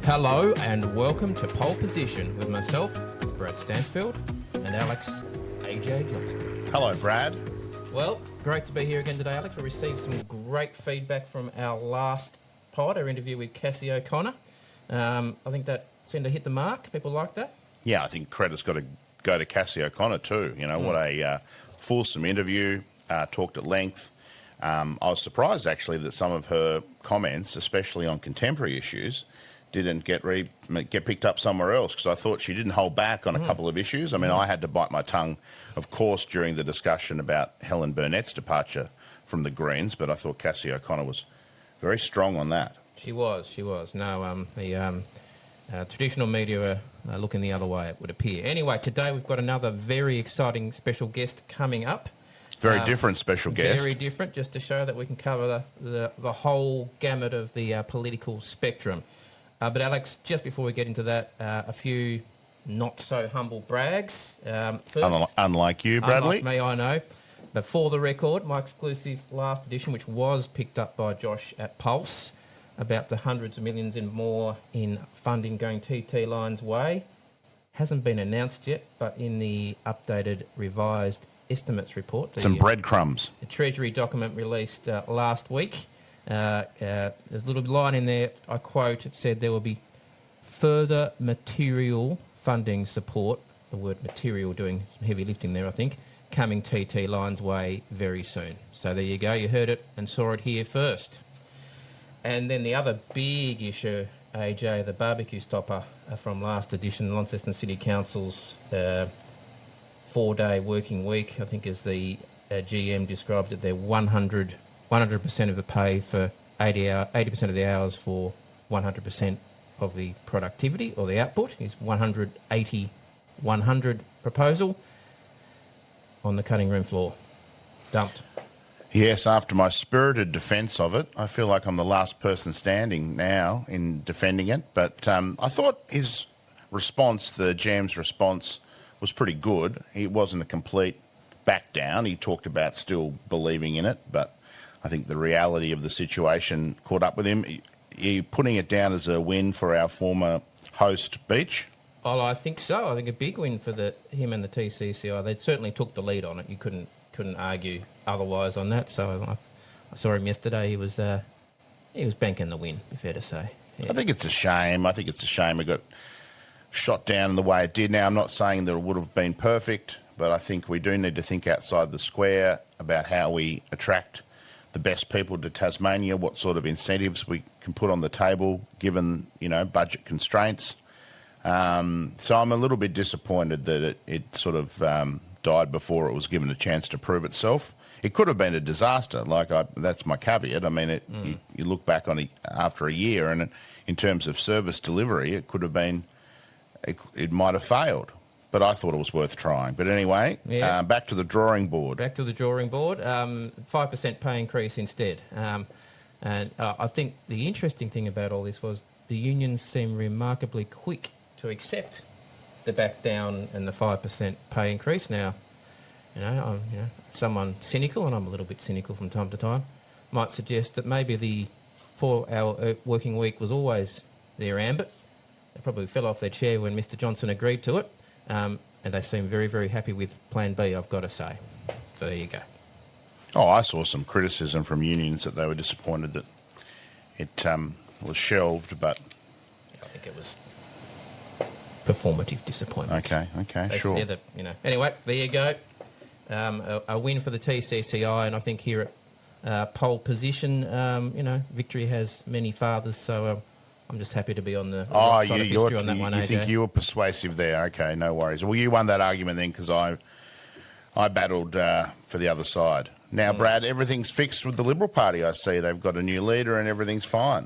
Hello and welcome to Pole Position with myself, Brad Stansfield, and Alex AJ Johnston. Hello, Brad. Well, great to be here again today, Alex. We received some great feedback from our last pod, our interview with Cassie O'Connor. I think that seemed to hit the mark. People like that. Yeah, I think credit's got to go to Cassie O'Connor too. You know, what a fulsome interview, talked at length. I was surprised, actually, that some of her comments, especially on contemporary issues, didn't get picked up somewhere else, because I thought she didn't hold back on a couple of issues. I mean, I had to bite my tongue, of course, during the discussion about Helen Burnett's departure from the Greens, but I thought Cassie O'Connor was very strong on that. She was. No, the traditional media are looking the other way, it would appear. Anyway, today we've got another very exciting special guest coming up. Very different special guest. Very different, just to show that we can cover the whole gamut of the political spectrum. But Alex, just before we get into that, a few not-so-humble brags. First, unlike you, Bradley. Unlike me, I know. But for the record, my exclusive last edition, which was picked up by Josh at Pulse, about the hundreds of millions and more in funding going TT Line's way, hasn't been announced yet, but in the updated revised estimates report... Some breadcrumbs. The Treasury document released last week. There's a little line in there, I quote, it said there will be further material funding support, the word material doing some heavy lifting there, I think, coming TT Line's way very soon. So there you go, you heard it and saw it here first. And then the other big issue, AJ, the barbecue stopper from last edition, Launceston City Council's 4-day working week, I think as the GM described it, they're 100% of the pay for 80% of the hours for 100% of the productivity or the output is 180-100 proposal on the cutting room floor. Dumped. Yes, after my spirited defence of it, I feel like I'm the last person standing now in defending it. But I thought his response, the GM's response, was pretty good. It wasn't a complete back down. He talked about still believing in it, but I think the reality of the situation caught up with him. Are you putting it down as a win for our former host, Beach? Oh, I think so. I think a big win for him and the TCCI. They certainly took the lead on it. You couldn't argue otherwise on that. So I saw him yesterday. He was banking the win, be fair to say. Yeah. I think it's a shame. It got shot down in the way it did. Now, I'm not saying that it would have been perfect, but I think we do need to think outside the square about how we attract the best people to Tasmania, what sort of incentives we can put on the table given, budget constraints. So I'm a little bit disappointed that it sort of died before it was given a chance to prove itself. It could have been a disaster. That's my caveat. I mean, you look back on it after a year, and in terms of service delivery, it could have been, it might have failed. But I thought it was worth trying. But anyway, back to the drawing board. 5% pay increase instead. And I think the interesting thing about all this was the unions seemed remarkably quick to accept the back down and the 5% pay increase. Now, I'm someone cynical, and I'm a little bit cynical from time to time, might suggest that maybe the 4-hour working week was always their ambit. They probably fell off their chair when Mr. Johnson agreed to it. And they seem very, very happy with Plan B, I've got to say. So there you go. Oh, I saw some criticism from unions that they were disappointed that it was shelved, but... I think it was performative disappointment. Okay, they sure. Said that, Anyway, there you go. A win for the TCCI, and I think here at Pole Position, victory has many fathers, so... I'm just happy to be on the side of history on that one, AJ. You think you were persuasive there. Okay, no worries. Well, you won that argument then because I battled for the other side. Now, Brad, everything's fixed with the Liberal Party, I see. They've got a new leader and everything's fine.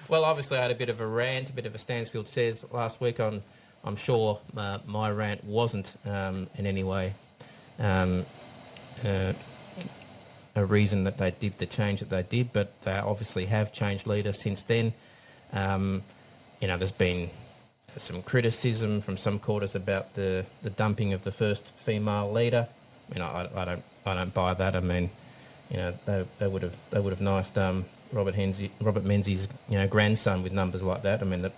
Well, obviously I had a bit of a rant, a bit of a Stansfield Says last week on, I'm sure my rant wasn't in any way a reason that they did the change that they did, but they obviously have changed leader since then. There's been some criticism from some quarters about the dumping of the first female leader. I don't buy that. I mean, they would have knifed Robert Menzies' grandson with numbers like that. I mean, the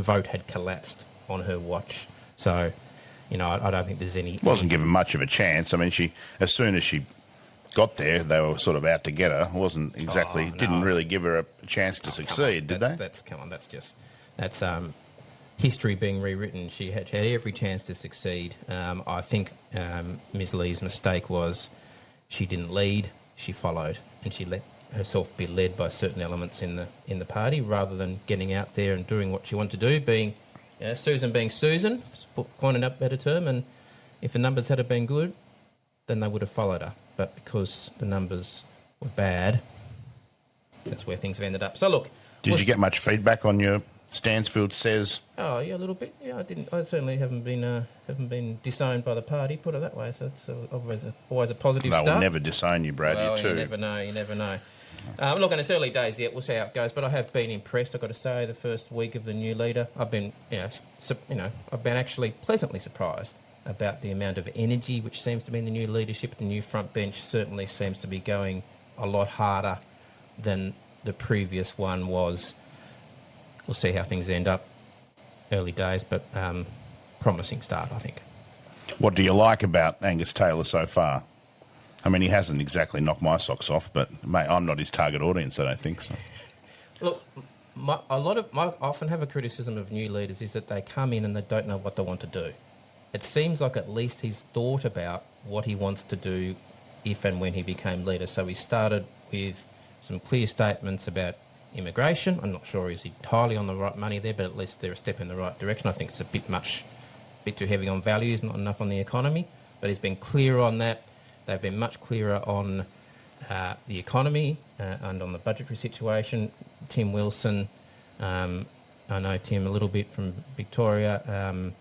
vote had collapsed on her watch. So, I don't think there's any... Wasn't given much of a chance. I mean, as soon as she got there, they were sort of out to get her. Wasn't exactly... Didn't really give her a chance to succeed, did they? That's history being rewritten. She had every chance to succeed. I think Ms. Lee's mistake was she didn't lead, she followed, and she let herself be led by certain elements in the party rather than getting out there and doing what she wanted to do, being Susan being Susan, coin a better term, and if the numbers had been good, then they would have followed her. But because the numbers were bad, that's where things have ended up. So look... Did you get much feedback on your Stansfield says? Oh yeah, a little bit. Yeah, I certainly haven't been disowned by the party. Put it that way. So it's always a positive start. They'll never disown you, Brad. Well, you too. You never know. Look, and it's early days yet. We'll see how it goes. But I have been impressed. I've got to say, the first week of the new leader, I've been, I've been actually pleasantly surprised about the amount of energy which seems to be in the new leadership. The new front bench certainly seems to be going a lot harder than the previous one was. We'll see how things end up. Early days, but promising start, I think. What do you like about Angus Taylor so far? I mean, he hasn't exactly knocked my socks off, but mate, I'm not his target audience, I don't think so. Look, I often have a criticism of new leaders is that they come in and they don't know what they want to do. It seems like at least he's thought about what he wants to do if and when he became leader. So he started with some clear statements about immigration. I'm not sure he's entirely on the right money there, but at least they're a step in the right direction. I think it's a bit too heavy on values, not enough on the economy. But he's been clear on that. They've been much clearer on the economy and on the budgetary situation. Tim Wilson, I know Tim a little bit from Victoria.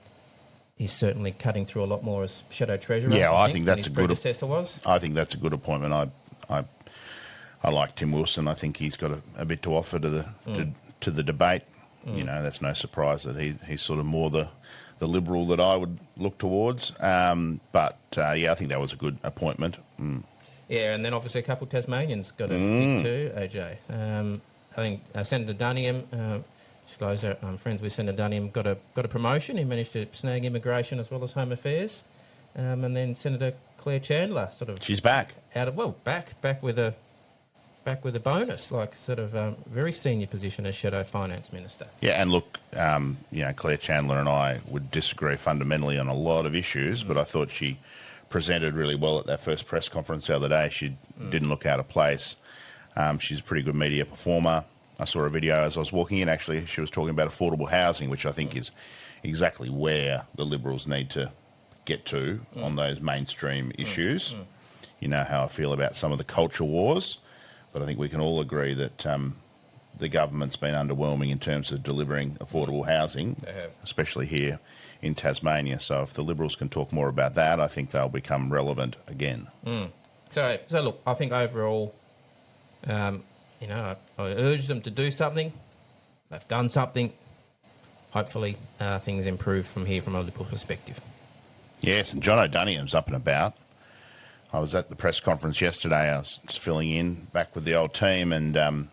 He's certainly cutting through a lot more as Shadow Treasurer. Yeah, I think that's a good predecessor was. I think that's a good appointment. I like Tim Wilson. I think he's got a bit to offer to the debate. That's no surprise that he's sort of more the Liberal that I would look towards. But I think that was a good appointment. Yeah, and then obviously a couple of Tasmanians got a pick too, AJ. I think Senator Dunningham, disclosure, I'm friends with Senator Dunningham, got a promotion. He managed to snag immigration as well as Home Affairs. And then Senator Claire Chandler She's back. Back with a bonus, like sort of very senior position as Shadow Finance Minister. Yeah, and look, Claire Chandler and I would disagree fundamentally on a lot of issues, but I thought she presented really well at that first press conference the other day. She didn't look out of place. She's a pretty good media performer. I saw a video as I was walking in, actually. She was talking about affordable housing, which I think is exactly where the Liberals need to get to on those mainstream issues. You know how I feel about some of the culture wars. But I think we can all agree that the government's been underwhelming in terms of delivering affordable housing, especially here in Tasmania. So if the Liberals can talk more about that, I think they'll become relevant again. So look, I think overall, I urge them to do something. They've done something. Hopefully things improve from here from a Liberal perspective. Yes, and John O'Dunningham's up and about. I was at the press conference yesterday. I was just filling in back with the old team, and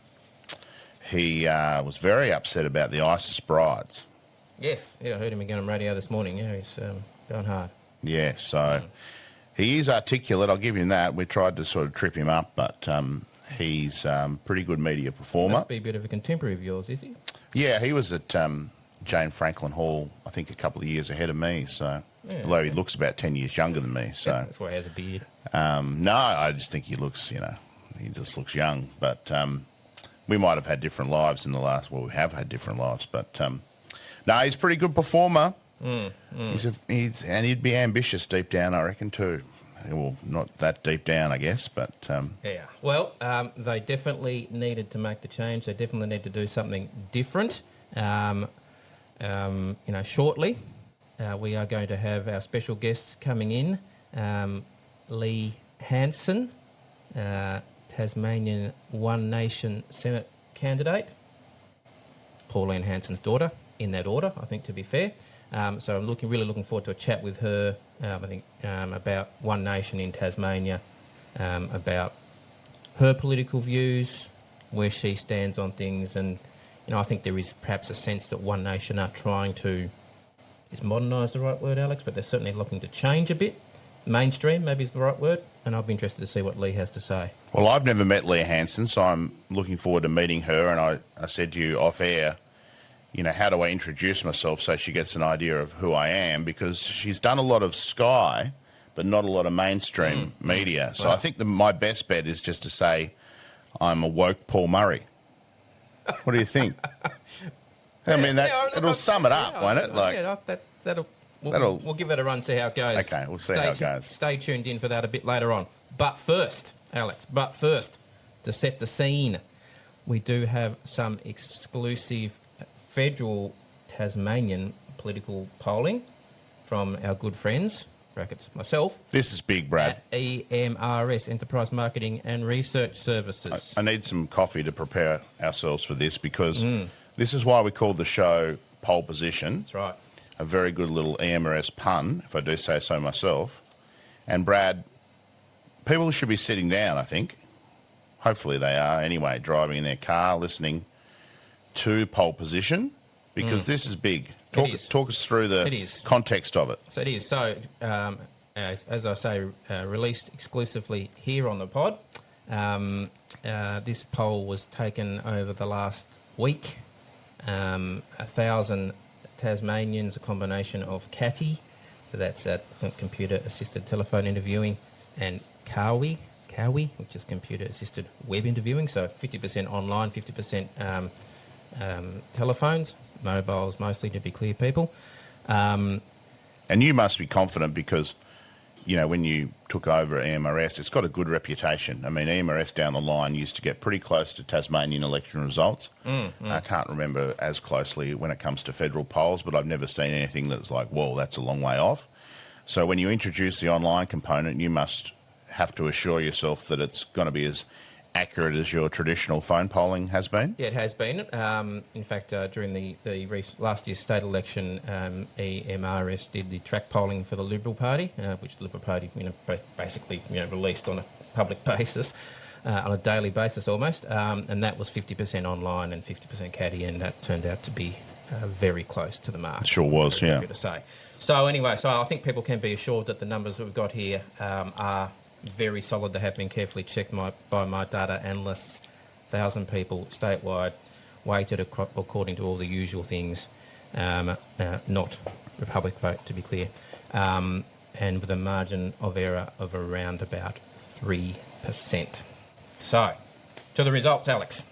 he was very upset about the ISIS brides. Yes, I heard him again on radio this morning. Yeah, he's going hard. Yeah, so he is articulate, I'll give him that. We tried to sort of trip him up, but he's a pretty good media performer. Must be a bit of a contemporary of yours, is he? Yeah, he was at Jane Franklin Hall, I think a couple of years ahead of me, so... Yeah, although he looks about 10 years younger than me, so... That's why he has a beard. No, I just think he looks, he just looks young. But we might have had different lives in the last... Well, we have had different lives, but... no, he's a pretty good performer. And he'd be ambitious deep down, I reckon, too. Well, not that deep down, I guess, but... Yeah. Well, they definitely needed to make the change. They definitely need to do something different. Shortly... we are going to have our special guest coming in, Lee Hanson, Tasmanian One Nation Senate candidate, Pauline Hanson's daughter, in that order, I think, to be fair. So I'm really looking forward to a chat with her, about One Nation in Tasmania, about her political views, where she stands on things. And, I think there is perhaps a sense that One Nation are trying to, is modernise the right word, Alex, but they're certainly looking to change a bit. Mainstream, maybe is the right word. And I'll be interested to see what Lee has to say. Well, I've never met Lee Hanson, so I'm looking forward to meeting her. And I said to you off air, how do I introduce myself so she gets an idea of who I am? Because she's done a lot of Sky, but not a lot of mainstream media. So I think my best bet is just to say I'm a woke Paul Murray. What do you think? I mean, it'll sum it up, won't it? We'll give that a run, see how it goes. Okay, we'll see how it goes. Stay tuned in for that a bit later on. But first, Alex, to set the scene, we do have some exclusive federal Tasmanian political polling from our good friends, brackets myself. This is big, Brad. At EMRS, Enterprise Marketing and Research Services. I need some coffee to prepare ourselves for this because this is why we call the show Pole Position. That's right. A very good little EMRS pun, if I do say so myself. And Brad, people should be sitting down, I think. Hopefully they are anyway, driving in their car, listening to Pole Position, because this is big. Talk us through the context of it. So it is. So, as I say, released exclusively here on the pod. This poll was taken over the last week. 1,000 Tasmanians, a combination of CATI, so that's computer-assisted telephone interviewing, and CAWI, which is computer-assisted web interviewing, so 50% online, 50% telephones, mobiles mostly, to be clear, people. And you must be confident because, when you took over EMRS, it's got a good reputation. I mean, EMRS down the line used to get pretty close to Tasmanian election results. I can't remember as closely when it comes to federal polls, but I've never seen anything that's like, whoa, that's a long way off. So when you introduce the online component, you must have to assure yourself that it's going to be as accurate as your traditional phone polling has been? Yeah, it has been. In fact, during the last year's state election, EMRS did the track polling for the Liberal Party, which the Liberal Party, basically, released on a public basis, on a daily basis almost, and that was 50% online and 50% CATI, and that turned out to be very close to the mark. It sure was, yeah. To say. So anyway, I think people can be assured that the numbers that we've got here are very solid. They have been carefully checked by my data analysts. 1,000 people statewide, weighted according to all the usual things, not Republic vote, to be clear, and with a margin of error of around about 3%. So, to the results, Alex.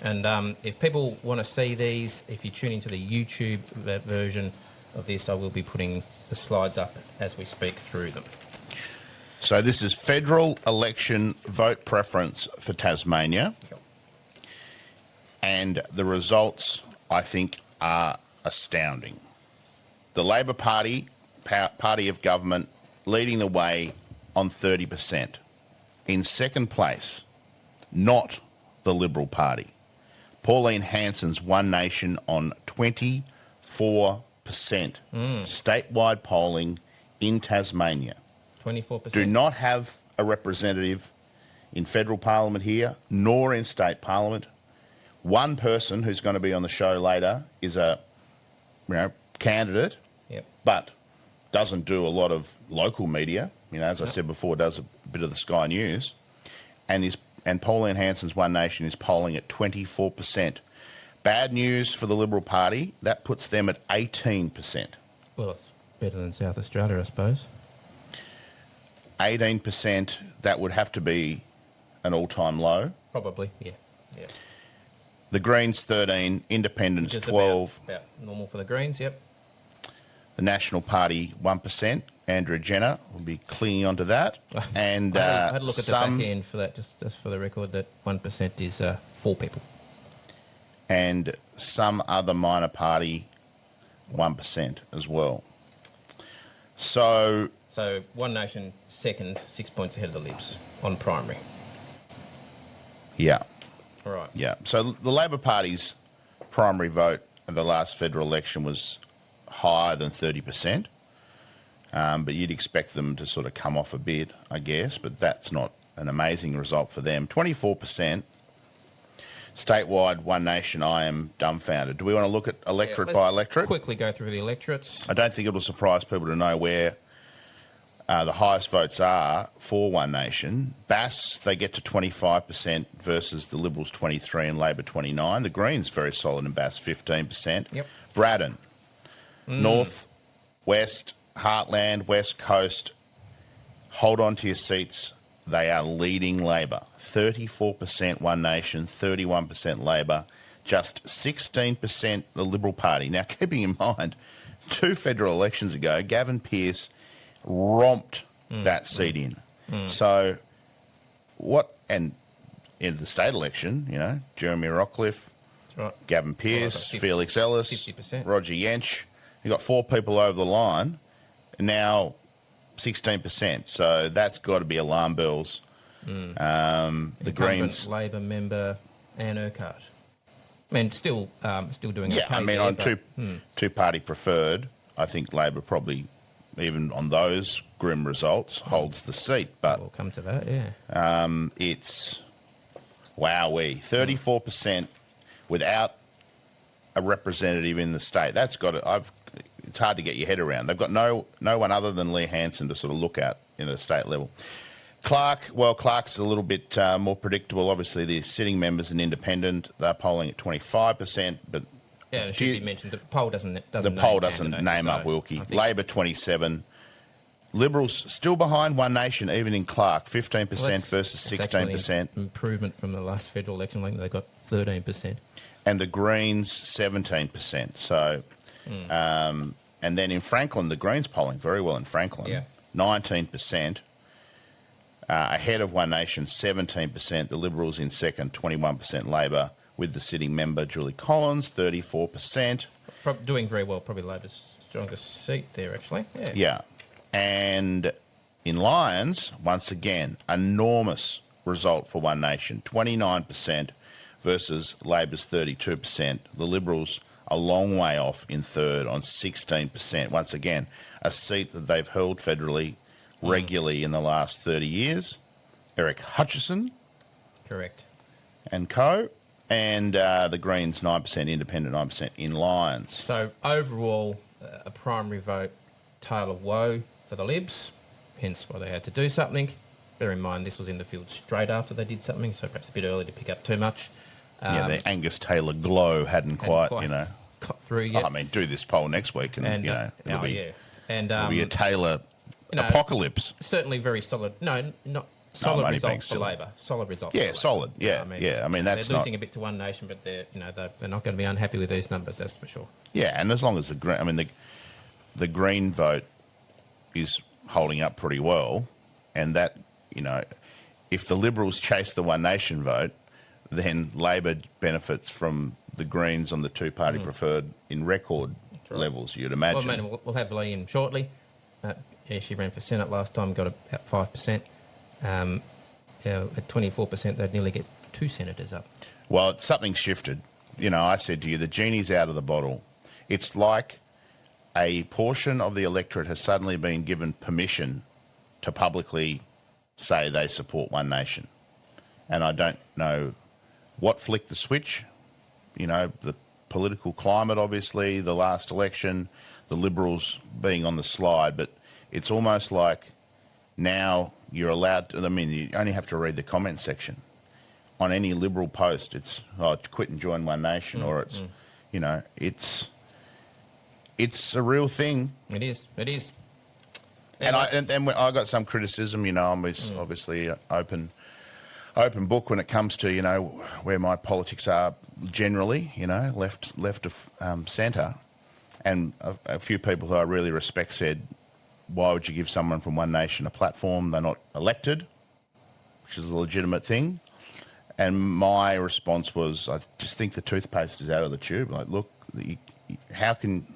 And if people want to see these, if you tune into the YouTube version of this, I will be putting the slides up as we speak through them. So this is federal election vote preference for Tasmania. And the results, I think, are astounding. The Labor Party, party of government, leading the way on 30%. In second place, not the Liberal Party, Pauline Hanson's One Nation on 24%. Statewide polling in Tasmania. 24%. Do not have a representative in federal parliament here, nor in state parliament. One person who's going to be on the show later is a candidate, but doesn't do a lot of local media. As I said before, does a bit of the Sky News, and Pauline Hanson's One Nation is polling at 24%. Bad news for the Liberal Party. That puts them at 18%. Well, it's better than South Australia, I suppose. 18%, that would have to be an all-time low. Probably, yeah. The Greens 13, Independents 12. About normal for the Greens, yep. The National Party 1%. Andrew Jenner will be clinging onto that. And I had a look at the back end for that, just for the record, that 1% is 4 people. And some other minor party 1% as well. So One Nation second, 6 points ahead of the Libs on primary. Yeah. All right. Yeah. So the Labor Party's primary vote in the last federal election was higher than 30%. But you'd expect them to sort of come off a bit, I guess. But that's not an amazing result for them. 24%. statewide One Nation, I am dumbfounded. Do we want to look at electorate Let's by electorate? quickly go through the electorates. I don't think it'll surprise people to know where the highest votes are for One Nation. Bass, they get to 25% versus the Liberals 23 and Labor 29. The Greens, very solid in Bass, 15%. Yep. Braddon, North, West, Heartland, West Coast, hold on to your seats. They are leading Labor. 34% One Nation, 31% Labor, just 16% the Liberal Party. Now, keeping in mind, 2 federal elections ago, Gavin Pearce romped that seat in. So what, and in the state election, you know, Jeremy Rockcliffe, That's right. Gavin Pearce, 50, Felix Ellis, 50%. Roger Yench. You got 4 people over the line, and now 16%. So that's got to be alarm bells. The Greens, Labor member Anne Urquhart. I mean, still doing yeah. okay. I mean, there, on but- two party preferred, I think Labor probably, even on those grim results, holds the seat. But We'll come to that, yeah. it's wowee, 34% without a representative in the state. That's got to, it's hard to get your head around. They've got no one other than Lee Hanson to sort of look at in a state level. Clark's a little bit more predictable. Obviously, the sitting members and independent, they're polling at 25%, but Yeah, and it should be mentioned, the poll doesn't name candidates, up so Wilkie. I think- Labor 27. Liberals still behind One Nation, even in Clark, 15% Well, that's- versus that's actually 16%. improvement from the last federal election. They got 13%. And the Greens, 17%. So, and then in Franklin, the Greens polling very well in Franklin, Yeah. 19%. Ahead of One Nation, 17%. The Liberals in second, 21% Labor, with the sitting member, Julie Collins, 34%. Doing very well, probably Labor's strongest seat there, actually. Yeah. Yeah. And in Lyons, once again, enormous result for One Nation, 29% versus Labor's 32%. The Liberals a long way off in third on 16%. Once again, a seat that they've held federally regularly in the last 30 years. Eric Hutchison Correct. and co. And the Greens, 9%, independent, 9% in Lyons. So overall, a primary vote, tale of woe for the Libs, hence why they had to do something. Bear in mind, this was in the field straight after they did something, so perhaps a bit early to pick up too much. Yeah, the Angus Taylor glow hadn't quite, cut through yet. I mean, do this poll next week and it'll be a Taylor apocalypse. Certainly very solid. No, not solid only being results for silly. Labor. Solid results. Yeah, for Labor. solid. Yeah, I mean, that's they're losing not. a bit to One Nation, but they're not going to be unhappy with these numbers. That's for sure. Yeah, and as long as the Green vote is holding up pretty well, and that if the Liberals chase the One Nation vote, then Labor benefits from the Greens on the two-party preferred in record levels, you'd imagine. Well, man, we'll have Lee in shortly. She ran for Senate last time, got about 5%. At 24%, they'd nearly get 2 senators up. Well, something's shifted. I said to you, the genie's out of the bottle. It's like a portion of the electorate has suddenly been given permission to publicly say they support One Nation. And I don't know what flicked the switch. The political climate, obviously, the last election, the Liberals being on the slide, but it's almost like now you're allowed to, you only have to read the comment section. On any Liberal post, it's, quit and join One Nation, or it's, it's a real thing. It is. And I got some criticism, I'm obviously open book when it comes to, where my politics are generally, left of centre. And a few people who I really respect said, why would you give someone from One Nation a platform? They're not elected, which is a legitimate thing. And my response was, I just think the toothpaste is out of the tube. Like, look, how can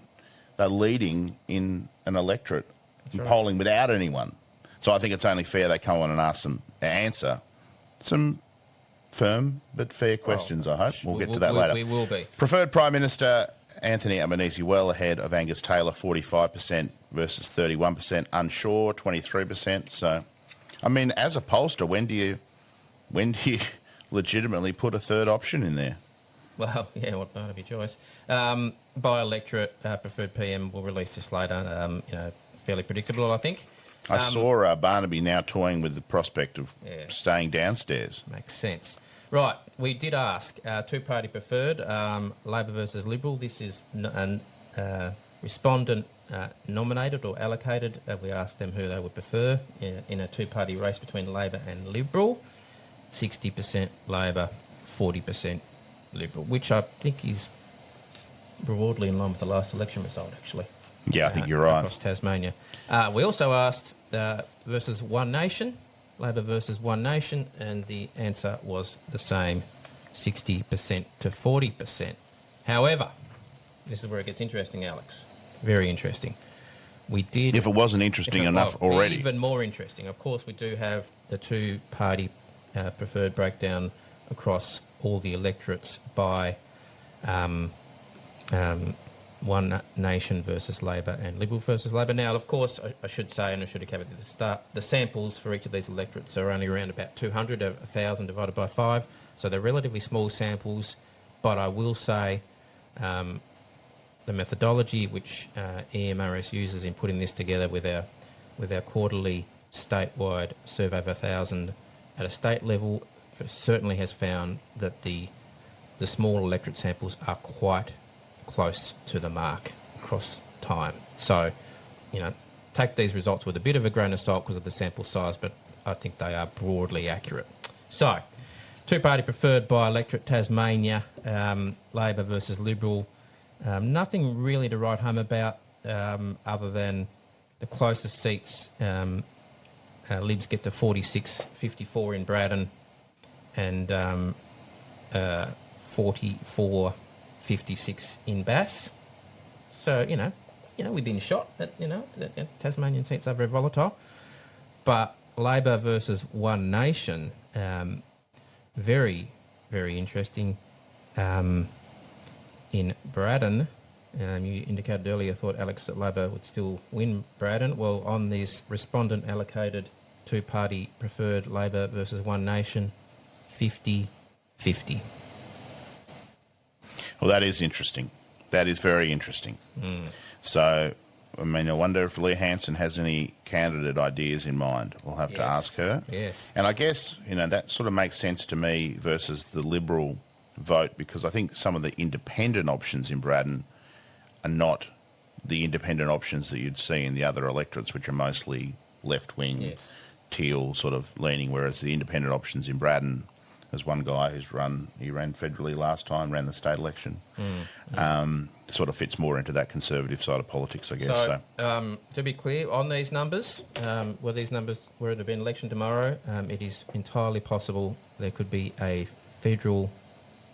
they're leading in an electorate in polling without anyone? So I think it's only fair they come on and answer some firm but fair questions, I hope. We'll get to that later. We will be. Preferred Prime Minister Anthony Albanese well ahead of Angus Taylor, 45% versus 31%. Unsure, 23%. So, I mean, as a pollster, when do you legitimately put a third option in there. Well, yeah, what Barnaby Joyce. By electorate, preferred PM will release this later. Fairly predictable, I think. I saw Barnaby now toying with the prospect of staying downstairs. Makes sense. Right, we did ask two-party preferred, Labor versus Liberal. This is respondent nominated or allocated. We asked them who they would prefer in a two-party race between Labor and Liberal. 60% Labor, 40% Liberal, which I think is broadly in line with the last election result, actually. Yeah, I think you're right. Across Tasmania. We also asked versus One Nation, Labor versus One Nation, and the answer was the same, 60% to 40%. However, this is where it gets interesting, Alex. Very interesting. We did... If it wasn't interesting enough already. Even more interesting. Of course, we do have the two-party preferred breakdown across all the electorates by One Nation versus Labor and Liberal versus Labor. Now, of course, I should say, and I should have covered at the start, the samples for each of these electorates are only around about 200, 1,000 divided by 5, so they're relatively small samples, but I will say the methodology which EMRS uses in putting this together with our quarterly statewide survey of 1,000 at a state level certainly has found that the small electorate samples are quite close to the mark across time. So, take these results with a bit of a grain of salt because of the sample size, but I think they are broadly accurate. So, two-party preferred by electorate Tasmania, Labor versus Liberal. Nothing really to write home about other than the closest seats. Libs get to 46-54 in Braddon and 44-56 in Bass. So, within shot. The Tasmanian seats are very volatile. But Labor versus One Nation, very, very interesting. In Braddon, you indicated earlier, thought, Alex, that Labor would still win Braddon. Well, on this respondent allocated two-party preferred Labor versus One Nation, 50-50. Well, that is interesting. That is very interesting. So, I wonder if Lee Hanson has any candidate ideas in mind. We'll have to ask her. Yes. And I guess, that sort of makes sense to me versus the Liberal vote, because I think some of the independent options in Braddon are not the independent options that you'd see in the other electorates, which are mostly left-wing, teal sort of leaning, whereas the independent options in Braddon, there's one guy he ran federally last time, ran the state election, sort of fits more into that conservative side of politics, I guess. So, to be clear, on these numbers, were it to be an election tomorrow, it is entirely possible there could be a federal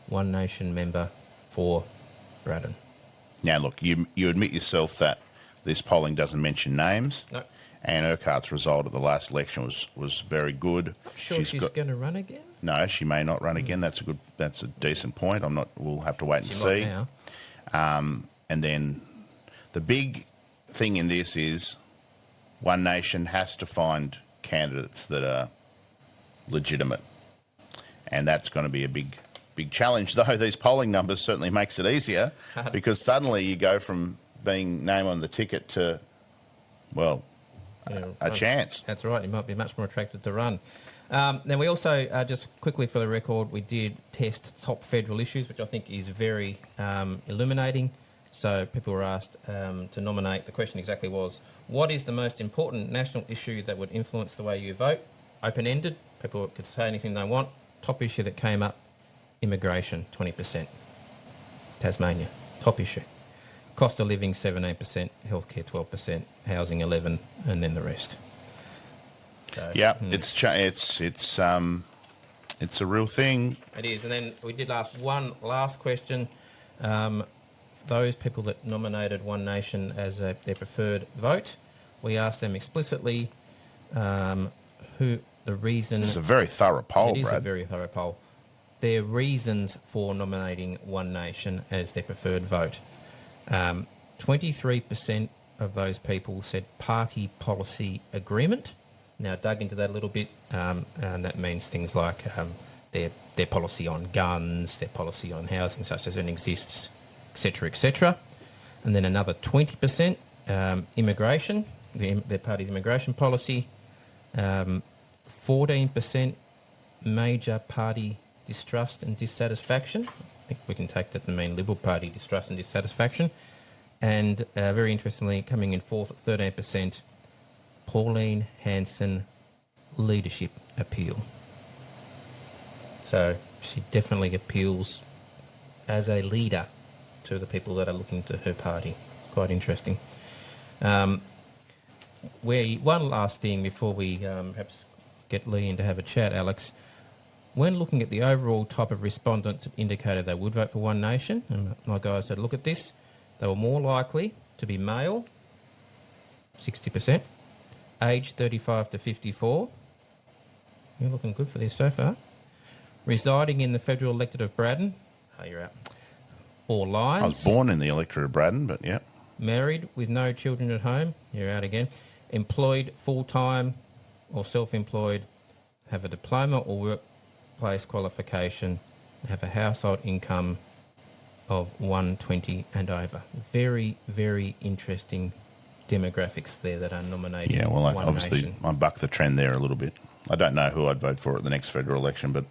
One Nation member for Braddon. Now, look, you admit yourself that this polling doesn't mention names. No. And Urquhart's result at the last election was very good. I'm sure she's going to run again. No, she may not run again. That's a decent point. We'll have to wait and see. Now. And then the big thing in this is One Nation has to find candidates that are legitimate, and that's going to be a big challenge. Though these polling numbers certainly makes it easier, because suddenly you go from being name on the ticket to, well, a chance. That's right. You might be much more attracted to run. Then we also, just quickly for the record, we did test top federal issues, which I think is very illuminating. So people were asked to nominate. The question exactly was, what is the most important national issue that would influence the way you vote? Open-ended. People could say anything they want. Top issue that came up, immigration, 20%. Tasmania, top issue. Cost of living, 17%. Healthcare, 12%. Housing, 11%, and then the rest. So, it's a real thing. It is. And then we did ask one last question. Those people that nominated One Nation as their preferred vote, we asked them explicitly who the reason... It's a very thorough poll, It is Brad. a very thorough poll. Their reasons for nominating One Nation as their preferred vote. 23% of those people said party policy agreement. Now, dug into that a little bit, and that means things like their policy on guns, their policy on housing such as it exists, etc., etc. And then another 20% immigration, their party's immigration policy, 14% major party distrust and dissatisfaction. I think we can take that to mean Liberal Party distrust and dissatisfaction. And very interestingly, coming in fourth at 13%, Pauline Hanson leadership appeal. So she definitely appeals as a leader to the people that are looking to her party. It's quite interesting. One last thing before we perhaps get Lee in to have a chat, Alex. When looking at the overall type of respondents that indicated they would vote for One Nation, and my guys had a look at this, they were more likely to be male, 60%, age 35 to 54. You're looking good for this so far. Residing in the federal electorate of Braddon. Oh, you're out. Or Lyons. I was born in the electorate of Braddon, but yeah. Married with no children at home. You're out again. Employed full-time or self-employed. Have a diploma or workplace qualification. Have a household income of 120 and over. Very, very interesting demographics there that are nominated. Yeah, well, One obviously Nation. I buck the trend there a little bit. I don't know who I'd vote for at the next federal election, but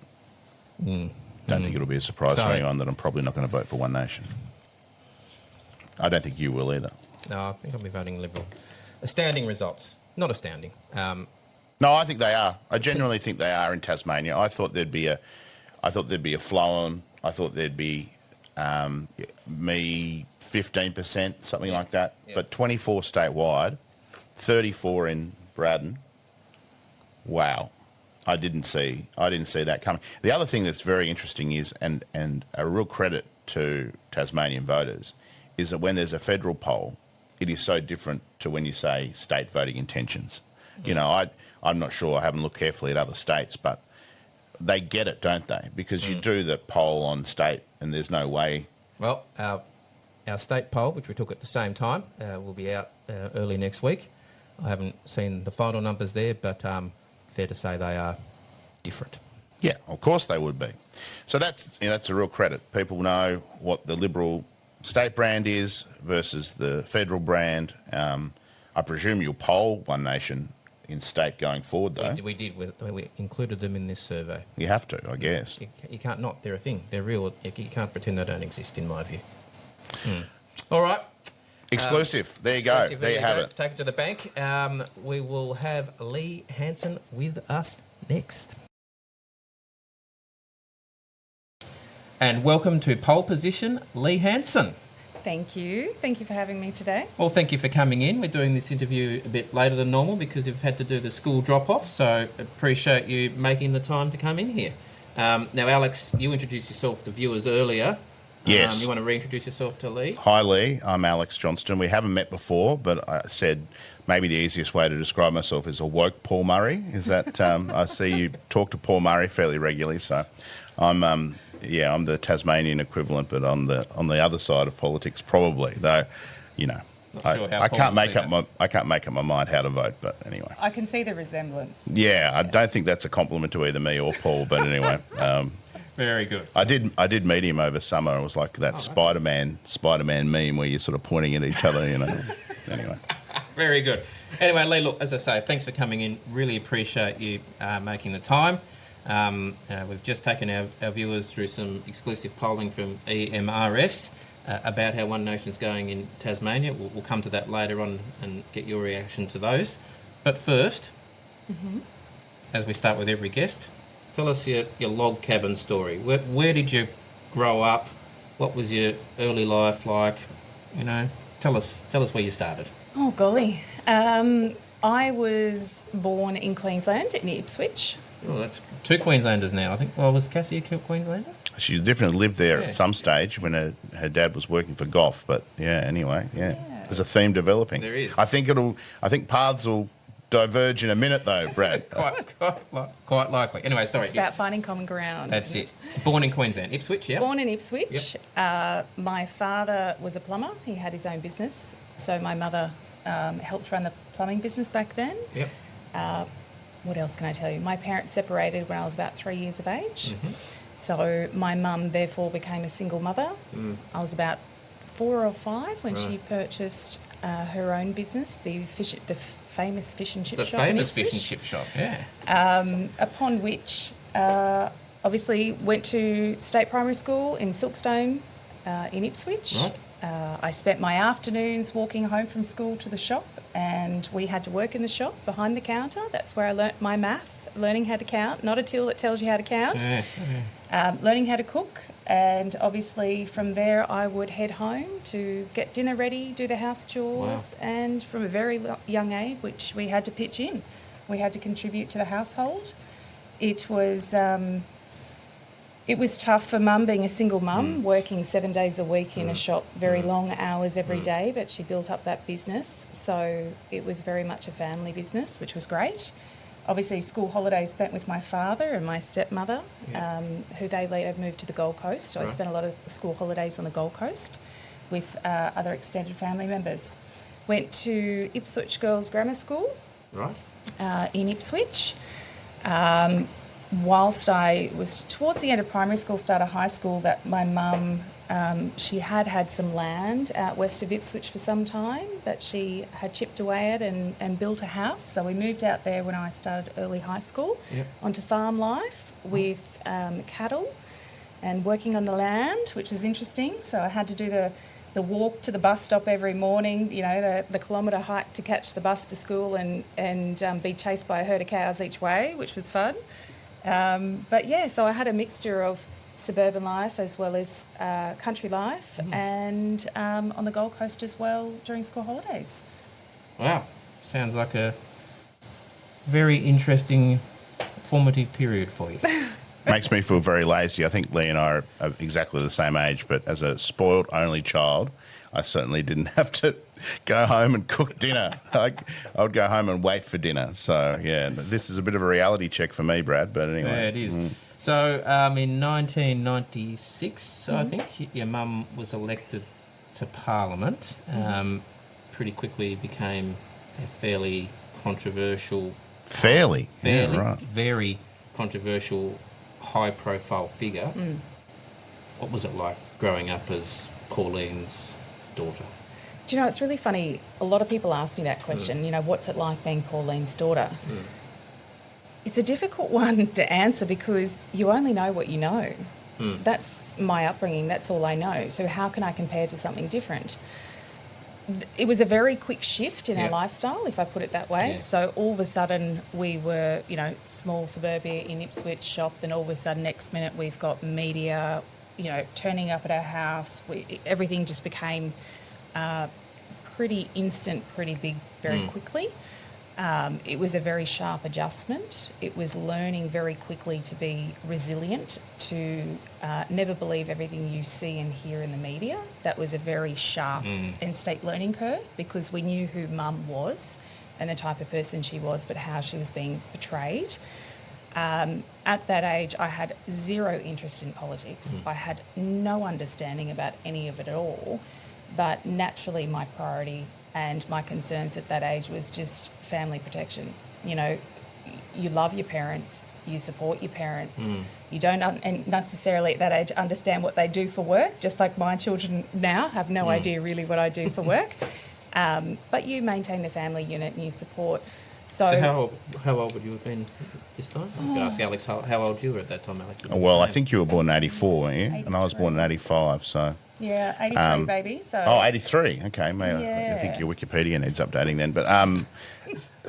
don't think it'll be a surprise to anyone that I'm probably not going to vote for One Nation. I don't think you will either. No, I think I'll be voting Liberal. Astounding results. Not astounding. No, I think they are. I genuinely think they are in Tasmania. I thought there'd be a flow on. I thought there'd be me 15%, something like that. Yeah. But 24 statewide, 34 in Braddon. Wow. I didn't see that coming. The other thing that's very interesting is, and a real credit to Tasmanian voters, is that when there's a federal poll, it is so different to when you say state voting intentions. You know, I'm not sure, I haven't looked carefully at other states, but they get it, don't they? Because you do the poll on state and there's no way. Well, our state poll, which we took at the same time, will be out early next week. I haven't seen the final numbers there, but fair to say they are different. Yeah, of course they would be. So that's a real credit. People know what the Liberal state brand is versus the federal brand. I presume you'll poll One Nation in state going forward, though. We did. We included them in this survey. You have to, I guess. You can't not. They're a thing. They're real. You can't pretend they don't exist, in my view. All right. Exclusive. There you go. There you have it. Take it to the bank. We will have Lee Hanson with us next. And welcome to Pole Position, Lee Hanson. Thank you. Thank you for having me today. Well, thank you for coming in. We're doing this interview a bit later than normal because you've had to do the school drop-off, so appreciate you making the time to come in here. Now, Alex, you introduced yourself to viewers earlier. Yes. You want to reintroduce yourself to Lee? Hi, Lee. I'm Alex Johnston. We haven't met before, but I said maybe the easiest way to describe myself is a woke Paul Murray. Is that I see you talk to Paul Murray fairly regularly, so I'm the Tasmanian equivalent, but on the other side of politics, probably. Though, you know, I can't make up my mind how to vote. But anyway, I can see the resemblance. Yeah, I don't think that's a compliment to either me or Paul. But anyway, very good. I did meet him over summer. It was like that Spider-Man meme where you're sort of pointing at each other. You know. Anyway. Very good. Anyway, Lee, look, as I say, thanks for coming in. Really appreciate you making the time. We've just taken our viewers through some exclusive polling from EMRS about how One Nation's going in Tasmania. We'll come to that later on and get your reaction to those. But first, as we start with every guest, tell us your log cabin story. Where did you grow up? What was your early life like? You know, tell us where you started. Oh, golly. I was born in Queensland, in Ipswich. Oh, that's two Queenslanders now, I think. Well, was Cassie a Queenslander? She definitely lived there at some stage when her dad was working for Goff. But anyway. There's a theme developing. There is. I think paths will diverge in a minute, though, Brad. quite likely. Anyway, sorry. It's about finding common ground. That's it. Born in Queensland, Ipswich, yeah. Born in Ipswich. Yep. My father was a plumber. He had his own business. So my mother helped run the plumbing business back then. Yep. what else can I tell you? My parents separated when I was about 3 years of age. So my mum therefore became a single mother. I was about 4 or 5 when she purchased her own business, the famous fish and chip The shop. The famous fish and chip shop, yeah. Upon which, obviously, went to state primary school in Silkstone in Ipswich. Right. I spent my afternoons walking home from school to the shop, and we had to work in the shop behind the counter. That's where I learnt my math, learning how to count, not a till that tells you how to count, learning how to cook. And obviously from there I would head home to get dinner ready, do the house chores, and from a very young age, which we had to pitch in. We had to contribute to the household. It was tough for mum, being a single mum, working 7 days a week in a shop, very long hours every day, but she built up that business. So it was very much a family business, which was great. Obviously, school holidays spent with my father and my stepmother, who they later moved to the Gold Coast. So I spent a lot of school holidays on the Gold Coast with other extended family members. Went to Ipswich Girls Grammar School in Ipswich. Whilst I was towards the end of primary school, start of high school, that my mum, she had some land out west of Ipswich for some time that she had chipped away at and built a house. So we moved out there when I started early high school onto farm life with cattle and working on the land, which was interesting. So I had to do the walk to the bus stop every morning, you know, the kilometre hike to catch the bus to school and be chased by a herd of cows each way, which was fun. But yeah, so I had a mixture of suburban life as well as country life, and on the Gold Coast as well during school holidays. Wow, sounds like a very interesting formative period for you. Makes me feel very lazy. I think Lee and I are exactly the same age, but as a spoiled only child, I certainly didn't have to go home and cook dinner. I would go home and wait for dinner. So, yeah, this is a bit of a reality check for me, Brad, but anyway. Yeah, it is. So, in 1996, I think, your mum was elected to Parliament. Pretty quickly became a fairly controversial... Fairly? Yeah, right. Very controversial, high-profile figure. What was it like growing up as Pauline's daughter? Do you know, it's really funny. A lot of people ask me that question, you know, what's it like being Pauline's daughter? It's a difficult one to answer because you only know what you know. That's my upbringing. That's all I know. So how can I compare to something different? It was a very quick shift in our lifestyle, if I put it that way. So all of a sudden we were, you know, small suburbia in Ipswich shop, then all of a sudden next minute we've got media, you know, turning up at our house. Everything just became pretty instant, pretty big, very quickly. It was a very sharp adjustment. It was learning very quickly to be resilient, to never believe everything you see and hear in the media. That was a very sharp and steep learning curve because we knew who Mum was and the type of person she was, but how she was being portrayed. At that age, I had zero interest in politics. I had no understanding about any of it at all. But naturally, my priority and my concerns at that age was just family protection. You know, you love your parents, you support your parents. You don't necessarily at that age understand what they do for work, just like my children now have no idea really what I do for work. But you maintain the family unit and you support. So how old would you have been this time? I'm going to ask Alex how old you were at that time, Alex. Well, I think you were born in 84, weren't you? 83. And I was born in 85, so... Yeah, 83 baby. So. Oh, 83. Okay, maybe Yeah. I think your Wikipedia needs updating then. But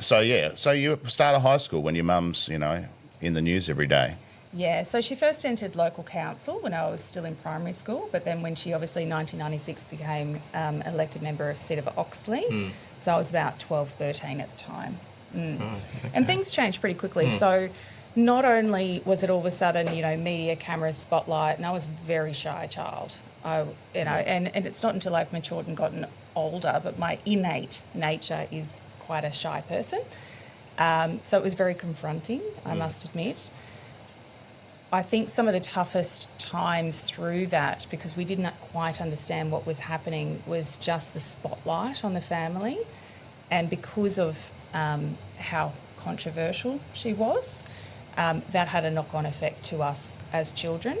so you started high school when your mum's, you know, in the news every day. Yeah, so she first entered local council when I was still in primary school, but then when she obviously in 1996 became elected member of seat of Oxley, so I was about 12, 13 at the time. Oh, okay. And things changed pretty quickly. So not only was it all of a sudden, you know, media, camera, spotlight, and I was a very shy child. And it's not until I've matured and gotten older, but my innate nature is quite a shy person. So it was very confronting, I must admit. I think some of the toughest times through that, because we did not quite understand what was happening, was just the spotlight on the family. And because of how controversial she was, that had a knock-on effect to us as children.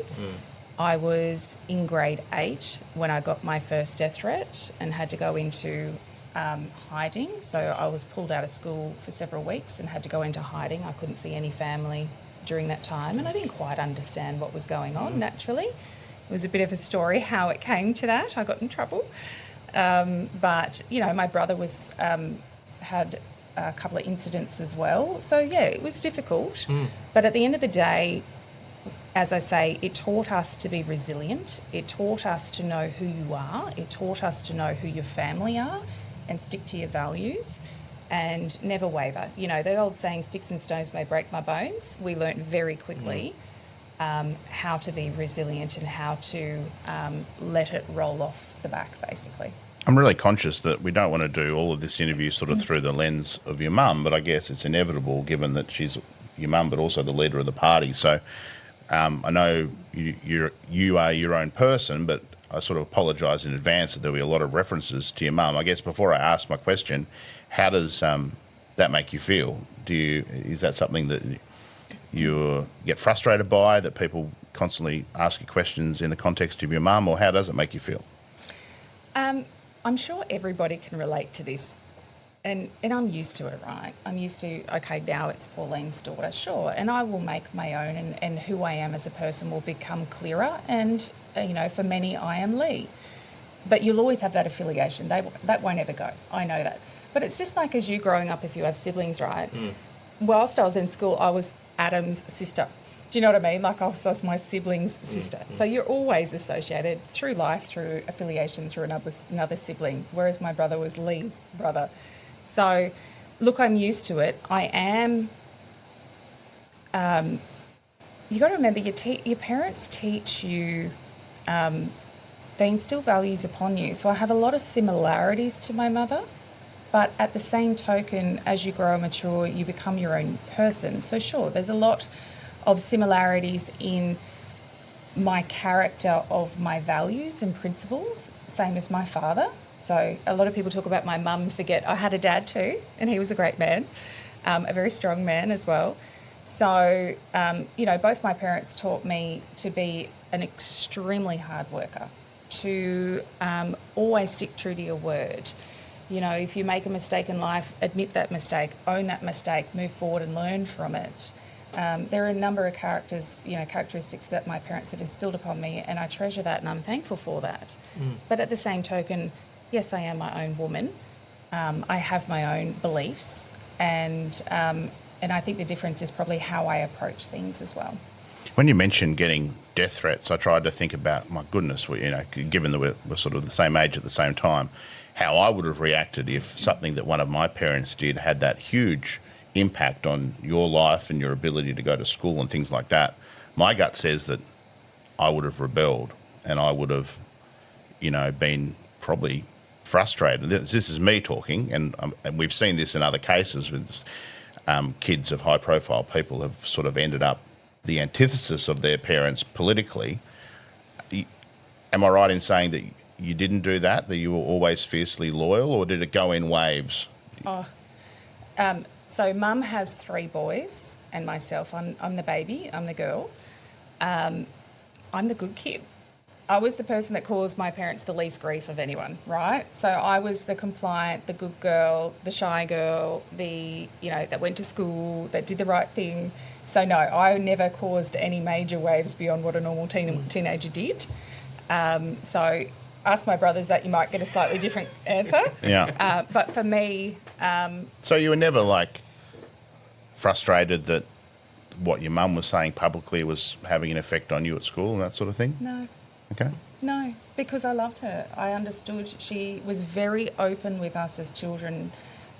I was in grade 8 when I got my first death threat and had to go into hiding. So I was pulled out of school for several weeks and had to go into hiding. I couldn't see any family during that time, and I didn't quite understand what was going on, naturally. It was a bit of a story how it came to that. I got in trouble. But, you know, my brother had a couple of incidents as well. So, yeah, it was difficult. But at the end of the day, as I say, it taught us to be resilient. It taught us to know who you are. It taught us to know who your family are and stick to your values and never waver. You know, the old saying, sticks and stones may break my bones. We learnt very quickly how to be resilient and how to let it roll off the back, basically. I'm really conscious that we don't want to do all of this interview sort of through the lens of your mum, but I guess it's inevitable given that she's your mum but also the leader of the party. So I know you are your own person, but I sort of apologise in advance that there'll be a lot of references to your mum. I guess before I ask my question, how does that make you feel? Is that something that you get frustrated by, that people constantly ask you questions in the context of your mum, or how does it make you feel? I'm sure everybody can relate to this. And I'm used to it, right? I'm used to, okay, now it's Pauline's daughter, sure. And I will make my own, and who I am as a person will become clearer. And, you know, for many, I am Lee. But you'll always have that affiliation. That won't ever go. I know that. But it's just like as you growing up, if you have siblings, right? Whilst I was in school, I was Adam's sister. Do you know what I mean? Like I was my sibling's sister. So you're always associated through life, through affiliation, through another sibling, whereas my brother was Lee's brother. So, look, I'm used to it. I am. You got to remember, your parents teach you. They instill values upon you. So I have a lot of similarities to my mother, but at the same token, as you grow and mature, you become your own person. So sure, there's a lot of similarities in my character of my values and principles, same as my father. So a lot of people talk about my mum and forget I had a dad too, and he was a great man, a very strong man as well. So, you know, both my parents taught me to be an extremely hard worker, to always stick true to your word. You know, if you make a mistake in life, admit that mistake, own that mistake, move forward and learn from it. There are a number of characteristics that my parents have instilled upon me, and I treasure that and I'm thankful for that. But at the same token, yes, I am my own woman. I have my own beliefs, and I think the difference is probably how I approach things as well. When you mentioned getting death threats, I tried to think about, my goodness, given that we're sort of the same age at the same time, how I would have reacted if something that one of my parents did had that huge impact on your life and your ability to go to school and things like that. My gut says that I would have rebelled and I would have, been probably frustrated. This is me talking, and we've seen this in other cases with kids of high-profile people have sort of ended up the antithesis of their parents politically. Am I right in saying that you didn't do that, that you were always fiercely loyal, or did it go in waves? So Mum has 3 boys and myself. I'm the baby, I'm the girl. I'm the good kid. I was the person that caused my parents the least grief of anyone, right? So I was the compliant, the good girl, the shy girl, that went to school, that did the right thing. So no, I never caused any major waves beyond what a normal teenager did. So ask my brothers that, you might get a slightly different answer. Yeah. But for me... So you were never, frustrated that what your mum was saying publicly was having an effect on you at school and that sort of thing? No. Okay. No, because I loved her. I understood. She was very open with us as children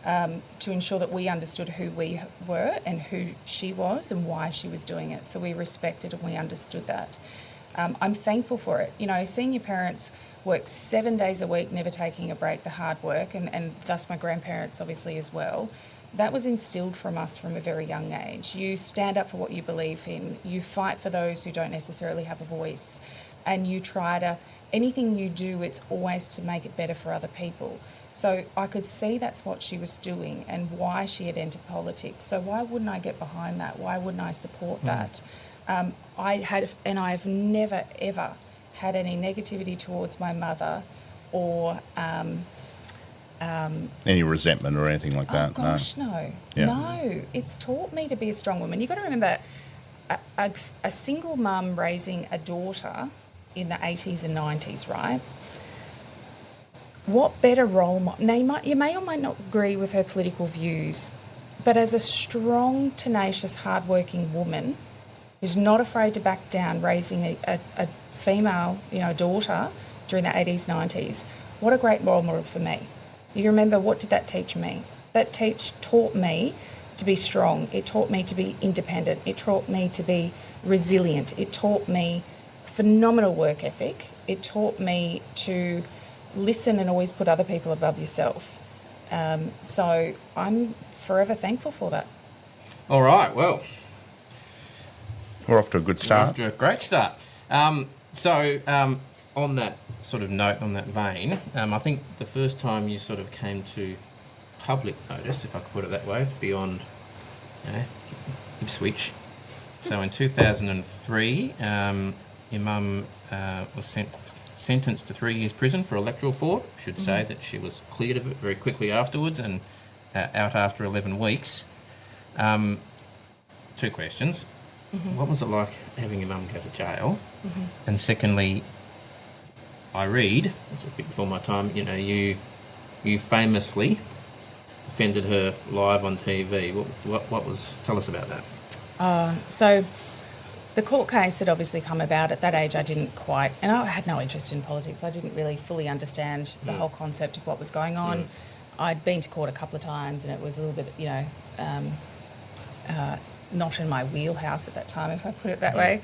to ensure that we understood who we were and who she was and why she was doing it. So we respected and we understood that. I'm thankful for it. Seeing your parents work 7 days a week, never taking a break, the hard work, and thus my grandparents obviously as well, that was instilled from us from a very young age. You stand up for what you believe in. You fight for those who don't necessarily have a voice. And you try to, anything you do, it's always to make it better for other people. So I could see that's what she was doing and why she had entered politics. So why wouldn't I get behind that? Why wouldn't I support that? I've never, ever had any negativity towards my mother or... Any resentment or anything like that? Oh, gosh, no. Yeah. No. It's taught me to be a strong woman. You've got to remember, a single mum raising a daughter in the 80s and 90s, right? What better role model? Now, you may or may not agree with her political views, but as a strong, tenacious, hardworking woman who's not afraid to back down, raising a female, daughter during the 80s, 90s, what a great role model for me. You remember, what did that teach me? That taught me to be strong. It taught me to be independent. It taught me to be resilient. It taught me phenomenal work ethic. It taught me to listen and always put other people above yourself. So I'm forever thankful for that. All right, well, We're off to a good we're start. off to a great start. On that sort of note, on that vein, I think the first time you sort of came to public notice, if I could put it that way, beyond Ipswich. So in 2003, your mum was sentenced to 3 years prison for electoral fraud. I should say that she was cleared of it very quickly afterwards and out after 11 weeks. 2 questions. What was it like having your mum go to jail? And secondly, I read, this was a bit before my time, you famously offended her live on TV. What was, tell us about that. So the court case had obviously come about. At that age, I didn't quite, and I had no interest in politics. I didn't really fully understand the whole concept of what was going on. I'd been to court a couple of times, and it was a little bit, not in my wheelhouse at that time, if I put it that way.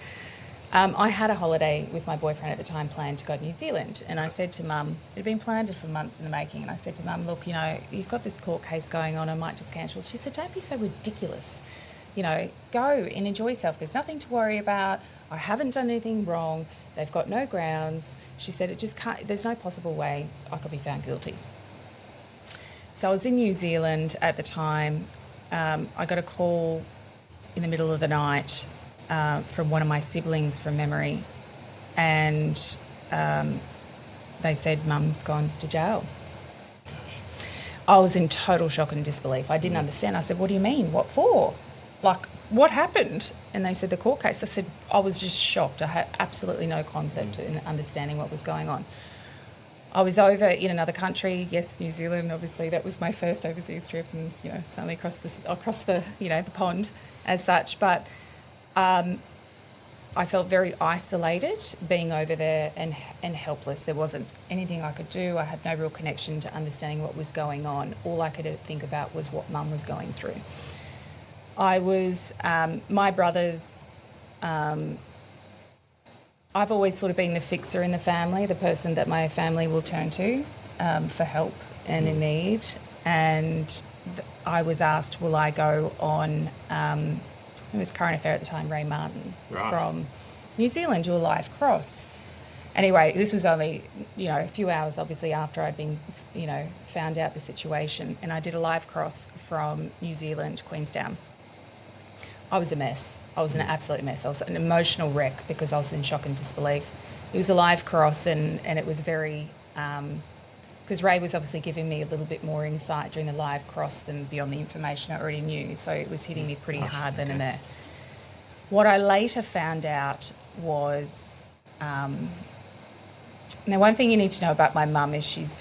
I had a holiday with my boyfriend at the time planned to go to New Zealand, and I said to Mum, it had been planned for months in the making, and I said to Mum, look, you've got this court case going on, I might just cancel. She said, don't be so ridiculous. Go and enjoy yourself. There's nothing to worry about. I haven't done anything wrong. They've got no grounds. She said, it just can't, there's no possible way I could be found guilty. So I was in New Zealand at the time. I got a call in the middle of the night from one of my siblings from memory, and they said, Mum's gone to jail. I was in total shock and disbelief. I didn't understand. I said, what do you mean? What for? Like, what happened? And they said, the court case. I said, I was just shocked. I had absolutely no concept in understanding what was going on. I was over in another country, yes, New Zealand, obviously. That was my first overseas trip, and, it's only across the the pond as such. But I felt very isolated being over there and helpless. There wasn't anything I could do. I had no real connection to understanding what was going on. All I could think about was what Mum was going through. I was, my brothers, I've always sort of been the fixer in the family, the person that my family will turn to for help and in need. And I was asked, will I go on, it was Current Affair at the time, Ray Martin, from New Zealand, do a live cross. Anyway, this was only, a few hours, obviously, after I'd been, found out the situation. And I did a live cross from New Zealand to Queenstown. I was a mess. I was an absolute mess. I was an emotional wreck because I was in shock and disbelief. It was a live cross, and it was very... because Ray was obviously giving me a little bit more insight during the live cross than beyond the information I already knew, so it was hitting me pretty hard then and there. What I later found out was... now, one thing you need to know about my mum is she's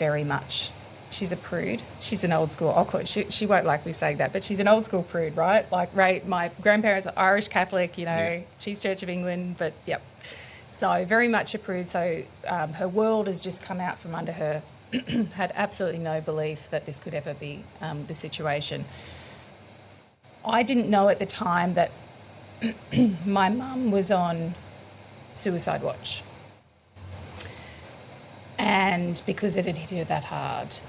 a prude. She's an old school, I'll call it, she won't like me saying that, but she's an old school prude, right? Like Ray, my grandparents are Irish Catholic, she's Church of England, but yep. So very much a prude, so her world has just come out from under her. Had absolutely no belief that this could ever be the situation. I didn't know at the time that my mum was on suicide watch. And because it had hit her that hard,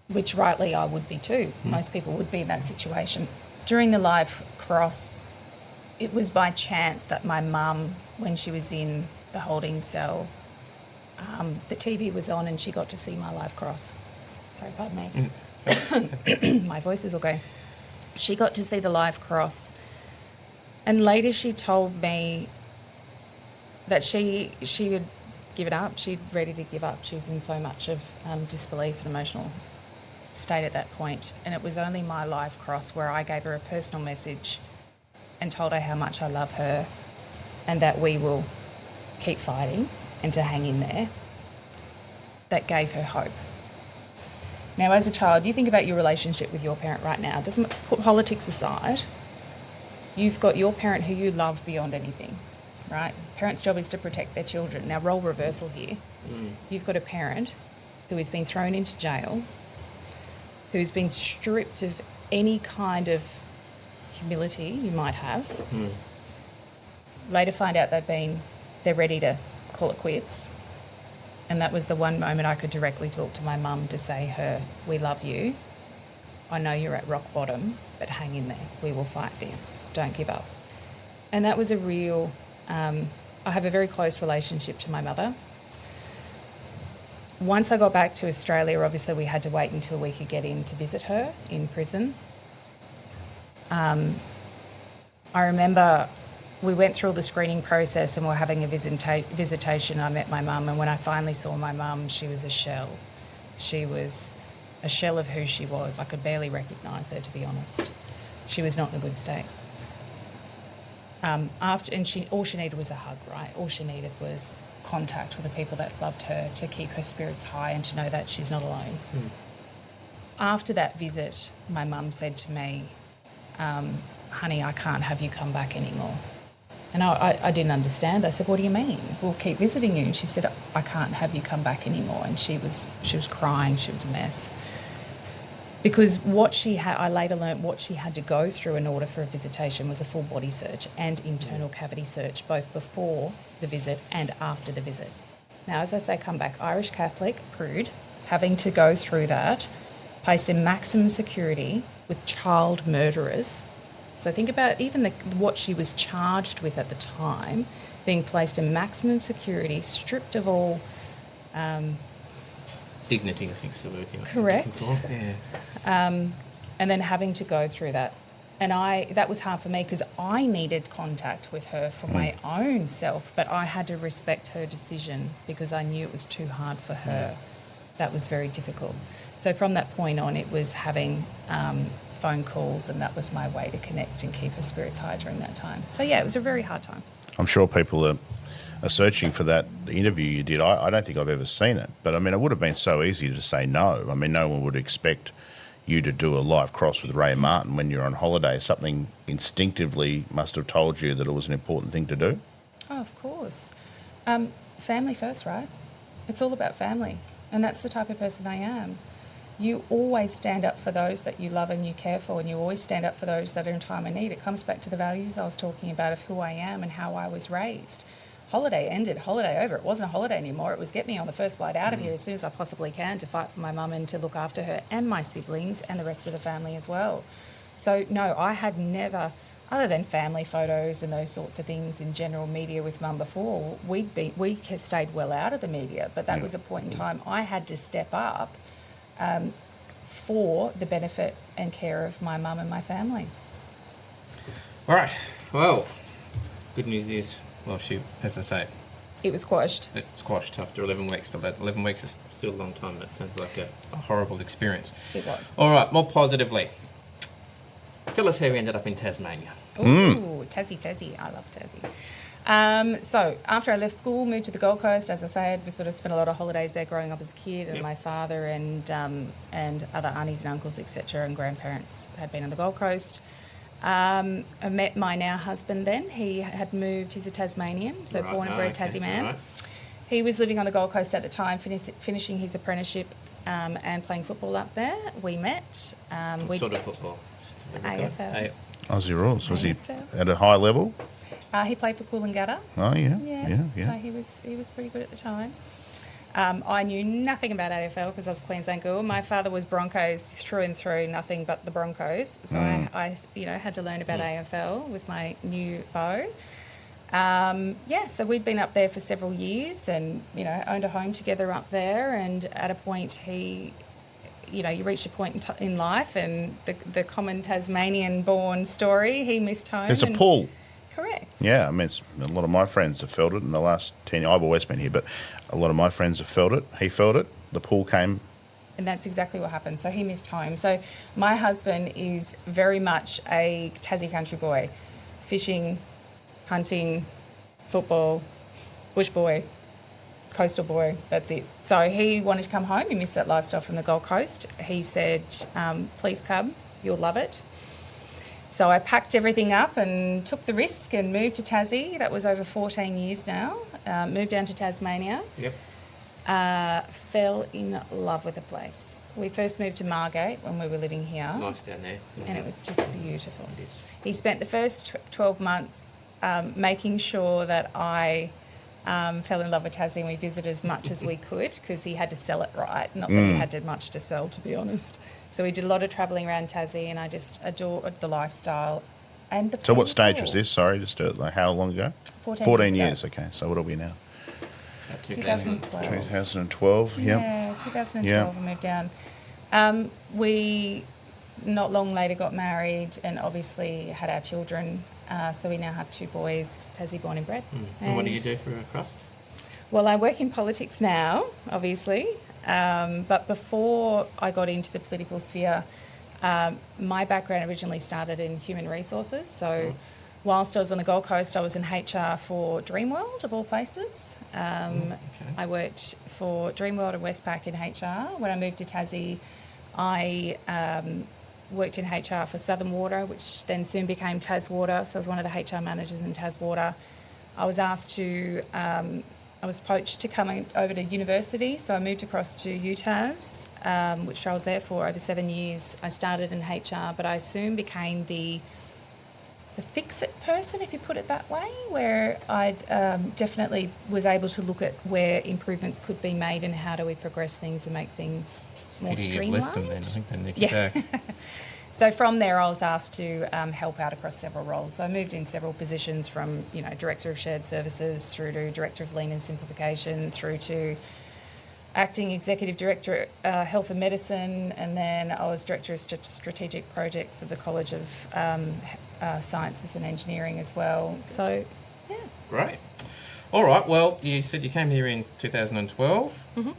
which rightly I would be too. Most people would be in that situation. During the live cross, it was by chance that my mum, when she was in the holding cell, the TV was on and she got to see my live cross. Sorry, pardon me. My voice is all going. She got to see the live cross, and later she told me that she had given up. She'd ready to give up. She was in so much of disbelief and emotional state at that point, and it was only my live cross where I gave her a personal message and told her how much I love her and that we will keep fighting and to hang in there, that gave her hope. Now, as a child, you think about your relationship with your parent right now. Doesn't put politics aside. You've got your parent who you love beyond anything, right? Parents' job is to protect their children. Now, role reversal here. You've got a parent who has been thrown into jail, who's been stripped of any kind of humility you might have. Later find out they're ready to call it quits. And that was the one moment I could directly talk to my mum to say her, we love you. I know you're at rock bottom, but hang in there. We will fight this. Don't give up. And that was a real, I have a very close relationship to my mother. Once I got back to Australia, obviously we had to wait until we could get in to visit her in prison. I remember we went through all the screening process and we were having a visitation. I met my mum, and when I finally saw my mum, she was a shell. She was a shell of who she was. I could barely recognise her, to be honest. She was not in a good state. All she needed was a hug, right? All she needed was contact with the people that loved her to keep her spirits high and to know that she's not alone. After that visit, my mum said to me, honey, I can't have you come back anymore. And I didn't understand. I said, what do you mean? We'll keep visiting you. And she said, I can't have you come back anymore. And she was crying. She was a mess. Because I later learnt what she had to go through in order for a visitation was a full body search and internal cavity search, both before the visit and after the visit. Now, as I say, come back, Irish Catholic, prude, having to go through that, placed in maximum security with child murderers. So think about even what she was charged with at the time, being placed in maximum security, stripped of all... dignity, I think is the word. Correct. Yeah. And then having to go through that. And that was hard for me because I needed contact with her for my own self, but I had to respect her decision because I knew it was too hard for her. That was very difficult. So from that point on, it was having phone calls, and that was my way to connect and keep her spirits high during that time. So yeah, it was a very hard time. I'm sure people are searching for that interview you did. I don't think I've ever seen it, but I mean, it would have been so easy to say no. I mean, no one would expect you to do a live cross with Ray Martin when you're on holiday. Something instinctively must have told you that it was an important thing to do. Oh, of course. Family first, right? It's all about family, and that's the type of person I am. You always stand up for those that you love and you care for, and you always stand up for those that are in time of need. It comes back to the values I was talking about of who I am and how I was raised. Holiday ended, holiday over. It wasn't a holiday anymore. It was get me on the first flight out of here as soon as I possibly can to fight for my mum and to look after her and my siblings and the rest of the family as well. So, no, I had never, other than family photos and those sorts of things in general media with mum before, we stayed well out of the media, but that was a point in time I had to step up for the benefit and care of my mum and my family. All right. Well, good news is, well, as I say, it was quashed. It's quashed after 11 weeks, but that 11 weeks is still a long time. That sounds like a horrible experience. It was. All right, more positively. Tell us how we ended up in Tasmania. Ooh, Tassie. I love Tassie. So after I left school, moved to the Gold Coast. As I said, we sort of spent a lot of holidays there growing up as a kid, and my father and other aunties and uncles, etc., and grandparents had been on the Gold Coast. I met my now husband then. He had moved, he's a Tasmanian, so born and bred Tassie man. Right. He was living on the Gold Coast at the time, finishing his apprenticeship and playing football up there. We met. What sort of football? AFL. Aussie rules. Was AFL. He at a high level? He played for Coolangatta. Oh, yeah. So he was pretty good at the time. I knew nothing about AFL because I was Queensland girl. My father was Broncos through and through, nothing but the Broncos. So I had to learn about AFL with my new beau. So we'd been up there for several years and, owned a home together up there. And at a point he you reach a point in life, and the common Tasmanian-born story, he missed home. There's a pull. Correct. Yeah, I mean, a lot of my friends have felt it in the last 10 years. I've always been here, but a lot of my friends have felt it. He felt it. The pull came. And that's exactly what happened. So he missed home. So my husband is very much a Tassie country boy. Fishing, hunting, football, bush boy, coastal boy, that's it. So he wanted to come home. He missed that lifestyle from the Gold Coast. He said, please come, you'll love it. So I packed everything up and took the risk and moved to Tassie. That was over 14 years now. Moved down to Tasmania. Yep. Fell in love with the place. We first moved to Margate when we were living here. Nice down there. And it was just beautiful. It is. He spent the first 12 months making sure that I fell in love with Tassie, and we visited as much as we could because he had to sell it right. Not that he had much to sell, to be honest. So we did a lot of travelling around Tassie, and I just adored the lifestyle and the So what stage people. was this? Sorry, just how long ago? 14 years. ago. Okay, so what are we now? 2012. 2012, yeah. Yeah, 2012 Yeah. we moved down. We not long later got married and obviously had our children. So we now have 2 boys, Tassie born and bred. And what do you do for a crust? Well, I work in politics now, obviously. But before I got into the political sphere, my background originally started in human resources. So whilst I was on the Gold Coast, I was in HR for Dreamworld, of all places. I worked for Dreamworld and Westpac in HR. When I moved to Tassie, I worked in HR for Southern Water, which then soon became Taswater. So I was one of the HR managers in Taswater. I was asked to, I was poached to come over to university. So I moved across to UTAS, which I was there for over 7 years. I started in HR, but I soon became the fix-it person, if you put it that way, where I definitely was able to look at where improvements could be made and how do we progress things and make things more Pity you've streamlined. left them then. I think they need you back. So from there, I was asked to help out across several roles. So I moved in several positions from, Director of Shared Services through to Director of Lean and Simplification through to Acting Executive Director, Health and Medicine, and then I was Director of Strategic Projects of the College of Sciences and Engineering as well. So, yeah. Great. All right. Well, you said you came here in 2012. Mm-hmm.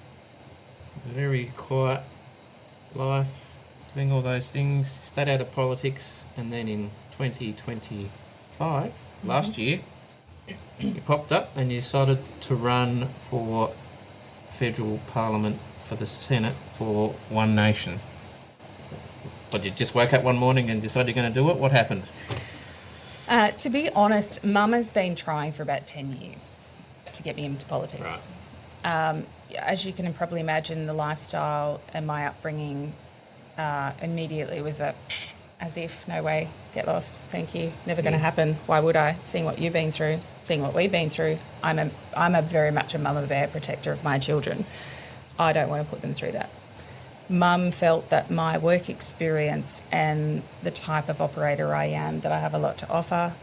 Very quiet life, doing all those things. Stayed out of politics, and then in 2025, last year, you popped up and you decided to run for Federal Parliament for the Senate for One Nation. But you just woke up one morning and decided you're going to do it? What happened? To be honest, Mum has been trying for about 10 years to get me into politics. Right. As you can probably imagine, the lifestyle and my upbringing immediately was as if, no way, get lost, thank you, never going to happen. Why would I? Seeing what you've been through, seeing what we've been through, I'm a very much a mama bear protector of my children. I don't want to put them through that. Mum felt that my work experience and the type of operator I am, that I have a lot to offer,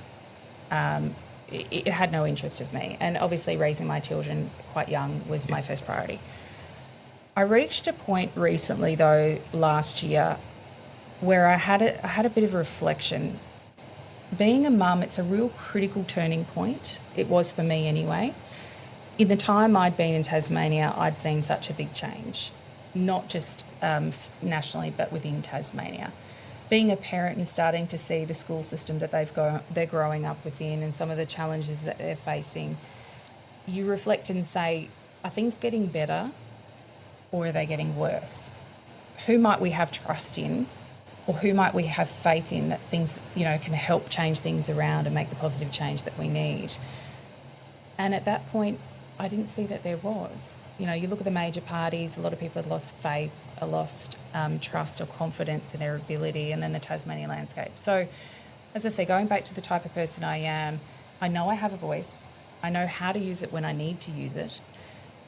it had no interest of me. And obviously raising my children quite young was my first priority. I reached a point recently, though, last year, where I had a bit of a reflection. Being a mum, it's a real critical turning point. It was for me anyway. In the time I'd been in Tasmania, I'd seen such a big change, not just nationally, but within Tasmania. Being a parent and starting to see the school system that they're growing up within and some of the challenges that they're facing, you reflect and say, are things getting better or are they getting worse? Who might we have trust in, or who might we have faith in that things, can help change things around and make the positive change that we need? And at that point, I didn't see that there was. You look at the major parties, a lot of people had lost faith, lost trust or confidence in their ability, and then the Tasmanian landscape. So, as I say, going back to the type of person I am, I know I have a voice. I know how to use it when I need to use it.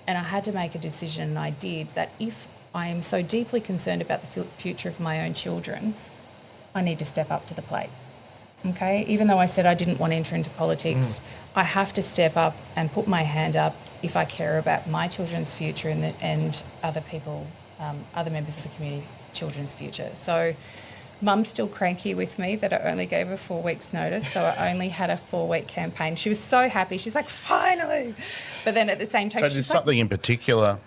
And I had to make a decision, and I did, that if I am so deeply concerned about the future of my own children, I need to step up to the plate. Okay? Even though I said I didn't want to enter into politics, I have to step up and put my hand up if I care about my children's future and other people other members of the community, children's future. So Mum's still cranky with me that I only gave her 4 weeks' notice, so I only had a 4-week campaign. She was so happy. She's like, finally. But then at the same time, So there's something in particular,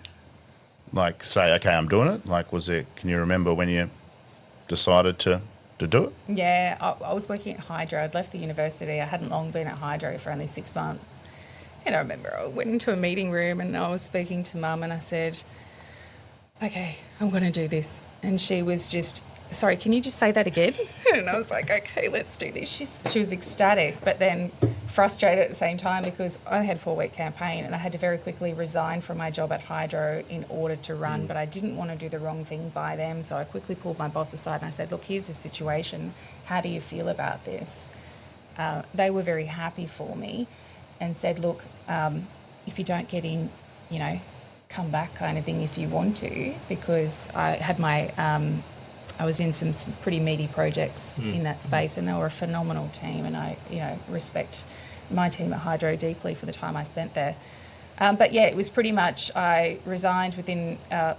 like say, okay, I'm doing it. Like, can you remember when you decided to do it? Yeah, I was working at Hydro. I'd left the university. I hadn't long been at Hydro for only 6 months. And I remember I went into a meeting room and I was speaking to Mum and I said, okay, I'm going to do this. And she was just, sorry, can you just say that again? And I was like, okay, let's do this. She was ecstatic, but then frustrated at the same time because I had a 4-week campaign and I had to very quickly resign from my job at Hydro in order to run, but I didn't want to do the wrong thing by them. So I quickly pulled my boss aside and I said, look, here's the situation. How do you feel about this? They were very happy for me and said, look, if you don't get in, come back kind of thing if you want to, because I had I was in some pretty meaty projects in that space and they were a phenomenal team and I, respect my team at Hydro deeply for the time I spent there. But yeah, it was pretty much, I resigned within a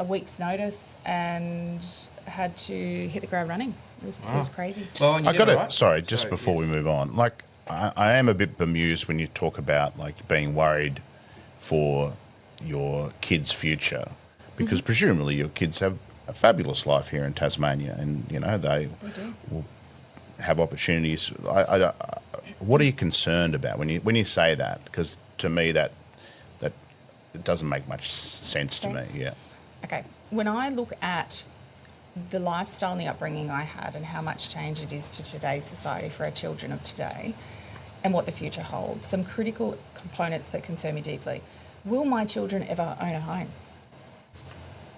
week's notice and had to hit the ground running. It was crazy. Well, and you I did got all it. right. Sorry, just before we move on, like I am a bit bemused when you talk about like being worried for your kids' future, because presumably your kids have a fabulous life here in Tasmania, and they will have opportunities. What are you concerned about when you say that? Because to me that it doesn't make much sense to me. Yeah. Okay, when I look at the lifestyle and the upbringing I had and how much change it is to today's society for our children of today and what the future holds, some critical components that concern me deeply. Will my children ever own a home?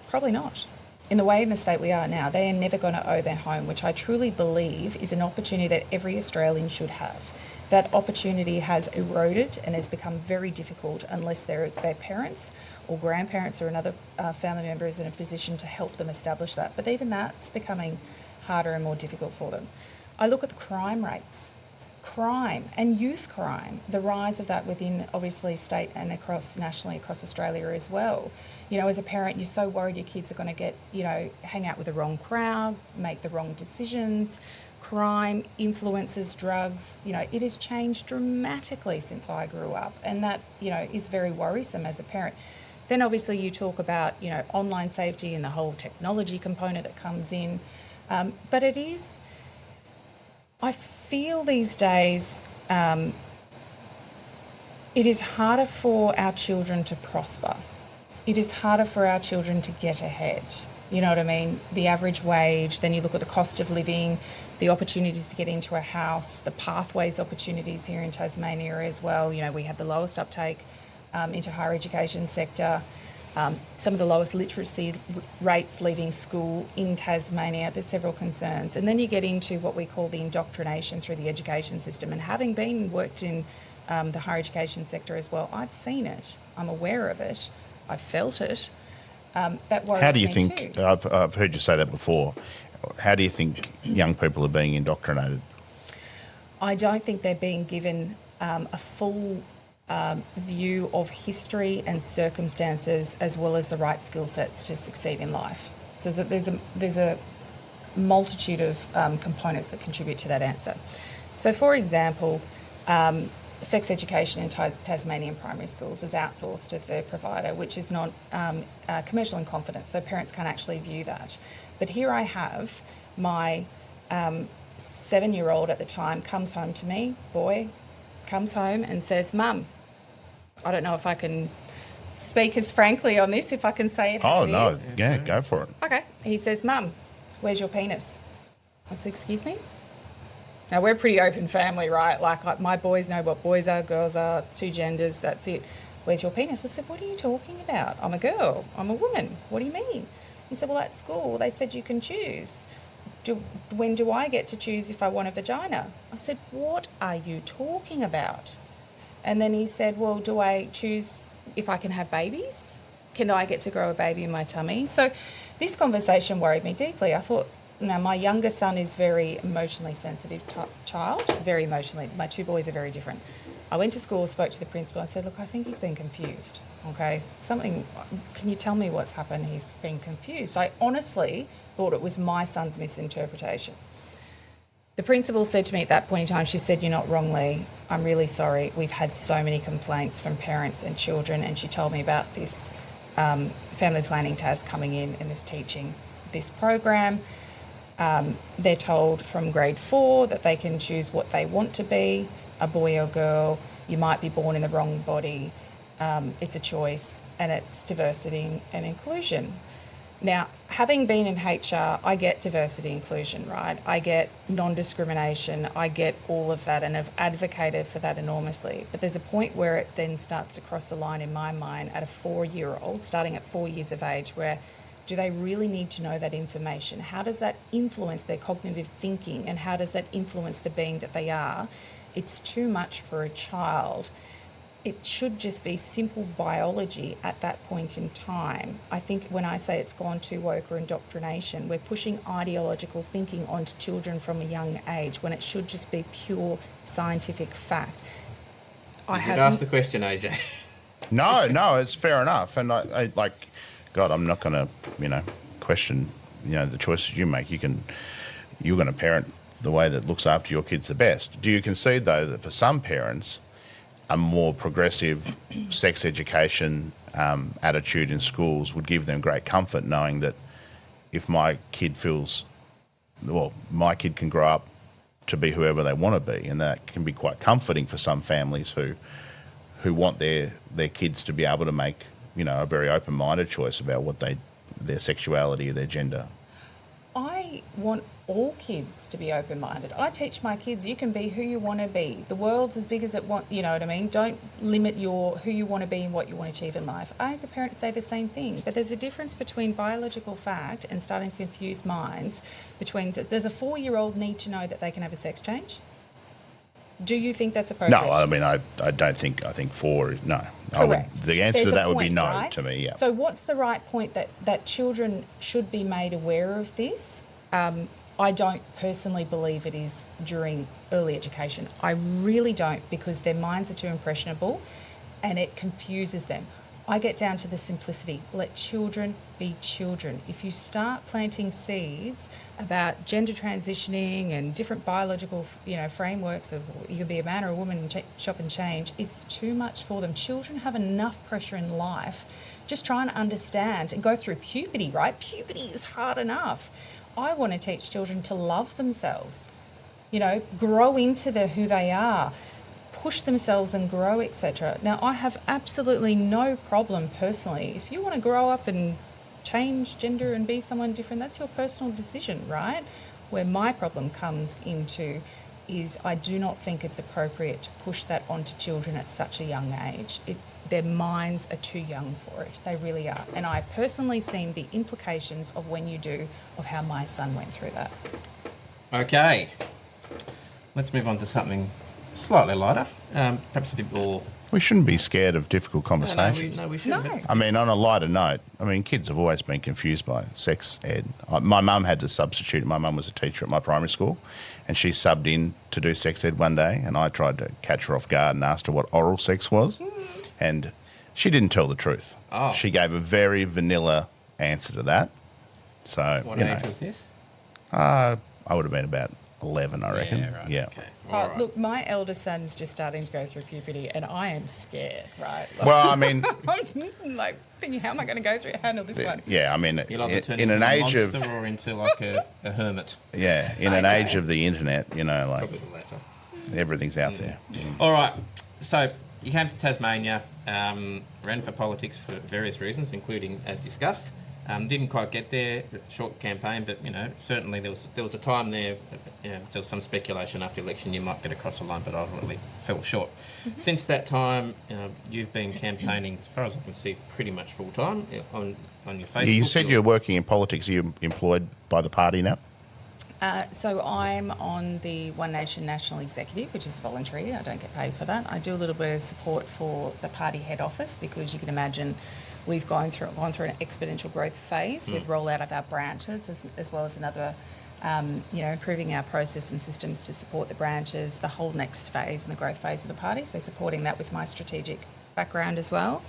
Probably not. In the way in the state we are now, they are never going to own their home, which I truly believe is an opportunity that every Australian should have. That opportunity has eroded and has become very difficult unless their parents or grandparents or another family member is in a position to help them establish that. But even that's becoming harder and more difficult for them. I look at the crime rates. Crime and youth crime, the rise of that within obviously state and nationally across Australia as well. As a parent, you're so worried your kids are going to get, hang out with the wrong crowd, make the wrong decisions. Crime, influences, drugs, it has changed dramatically since I grew up, and that, is very worrisome as a parent. Then obviously you talk about, online safety and the whole technology component that comes in. But it is, I feel these days, it is harder for our children to prosper. It is harder for our children to get ahead. You know what I mean? The average wage, then you look at the cost of living, the opportunities to get into a house, the pathways opportunities here in Tasmania as well. We have the lowest uptake into higher education sector, some of the lowest literacy rates leaving school in Tasmania. There's several concerns. And then you get into what we call the indoctrination through the education system. And having worked in the higher education sector as well, I've seen it. I'm aware of it. I've felt it. That worries me. How do you think, I've heard you say that before, how do you think young people are being indoctrinated? I don't think they're being given a full view of history and circumstances as well as the right skill sets to succeed in life. So there's a multitude of components that contribute to that answer. So for example, sex education in Tasmanian primary schools is outsourced to a third provider, which is not commercial in confidence, so parents can't actually view that. But here I have my 7-year-old at the time comes home to me, comes home and says, Mum, I don't know if I can speak as frankly on this, if I can say it how it is. Yeah, go for it. Okay. He says, Mum, where's your penis? I said, excuse me? Now, we're a pretty open family, right? Like my boys know what boys are, girls are, 2 genders, that's it. Where's your penis? I said, what are you talking about? I'm a girl. I'm a woman. What do you mean? He said, well, at school, they said you can choose. When do I get to choose if I want a vagina? I said, what are you talking about? And then he said, well, do I choose if I can have babies? Can I get to grow a baby in my tummy? So this conversation worried me deeply. I thought, now, my younger son is very emotionally sensitive child, very emotionally. My 2 boys are very different. I went to school, spoke to the principal. I said, look, I think he's been confused. Okay, can you tell me what's happened? He's been confused. I honestly thought it was my son's misinterpretation. The principal said to me at that point in time, she said, you're not wrong, Lee. I'm really sorry. We've had so many complaints from parents and children. And she told me about this family planning TAS coming in and this teaching this program. They're told from grade 4 that they can choose what they want to be, a boy or girl. You might be born in the wrong body. It's a choice, and it's diversity and inclusion. Now, having been in HR, I get diversity inclusion, right? I get non-discrimination, I get all of that, and have advocated for that enormously. But there's a point where it then starts to cross the line in my mind at a 4-year-old, starting at 4 years of age, where do they really need to know that information? How does that influence their cognitive thinking, and how does that influence the being that they are? It's too much for a child. It should just be simple biology at that point in time. I think when I say it's gone too woke or indoctrination, we're pushing ideological thinking onto children from a young age when it should just be pure scientific fact. You could ask the question, AJ. No, it's fair enough. And I like, God, I'm not going to, question, the choices you make. You're going to parent the way that looks after your kids the best. Do you concede, though, that for some parents, a more progressive sex education attitude in schools would give them great comfort, knowing that if my kid my kid can grow up to be whoever they want to be, and that can be quite comforting for some families who want their kids to be able to make a very open-minded choice about what their sexuality or their gender. I want all kids to be open-minded. I teach my kids, you can be who you want to be. The world's as big as it wants, you know what I mean? Don't limit who you want to be and what you want to achieve in life. I, as a parent, say the same thing, but there's a difference between biological fact and starting to confuse minds between, does a 4-year-old need to know that they can have a sex change? Do you think that's appropriate? No, I mean, I don't think, I think 4 is no. Correct. The answer There's to that a would be point, no right? to me, yeah. So what's the right point that children should be made aware of this? I don't personally believe it is during early education. I really don't, because their minds are too impressionable and it confuses them. I get down to the simplicity. Let children be children. If you start planting seeds about gender transitioning and different biological, frameworks of you can be a man or a woman and shop and change, it's too much for them. Children have enough pressure in life just trying to understand and go through puberty, right? Puberty is hard enough. I want to teach children to love themselves, grow into who they are, push themselves and grow, etc. Now, I have absolutely no problem personally. If you want to grow up and change gender and be someone different, that's your personal decision, right? Where my problem comes into is I do not think it's appropriate to push that onto children at such a young age. Their minds are too young for it. They really are. And I personally seen the implications of of how my son went through that. Okay. Let's move on to something slightly lighter, perhaps a bit more... We shouldn't be scared of difficult conversations. No, we shouldn't. No. I mean, on a lighter note, kids have always been confused by sex ed. My mum had to substitute. My mum was a teacher at my primary school, and she subbed in to do sex ed one day, and I tried to catch her off guard and asked her what oral sex was, and she didn't tell the truth. Oh. She gave a very vanilla answer to that. So, What age was this? I would have been about 11, I reckon. Yeah, right. Yeah. Okay. All right. Look, my eldest son's just starting to go through puberty, and I am scared, right? Well, I mean... I'm like thinking, how am I going to handle this one? Yeah, I mean, You'll either turn in into an a age of... monster or into like a hermit. Yeah, in an Okay. age of the internet, Probably the latter. everything's out there. All right. So you came to Tasmania, ran for politics for various reasons, including, as discussed. Didn't quite get there, short campaign, but certainly there was a time there. There was some speculation after the election you might get across the line, but ultimately fell short. Mm-hmm. Since that time, you've been campaigning, as far as I can see, pretty much full time on your Facebook. You said you're working in politics. Are you employed by the party now? So I'm on the One Nation National Executive, which is voluntary. I don't get paid for that. I do a little bit of support for the party head office because you can imagine we've gone through an exponential growth phase with rollout of our branches as well as another improving our process and systems to support the branches, the whole next phase and the growth phase of the party. So supporting that with my strategic background as well.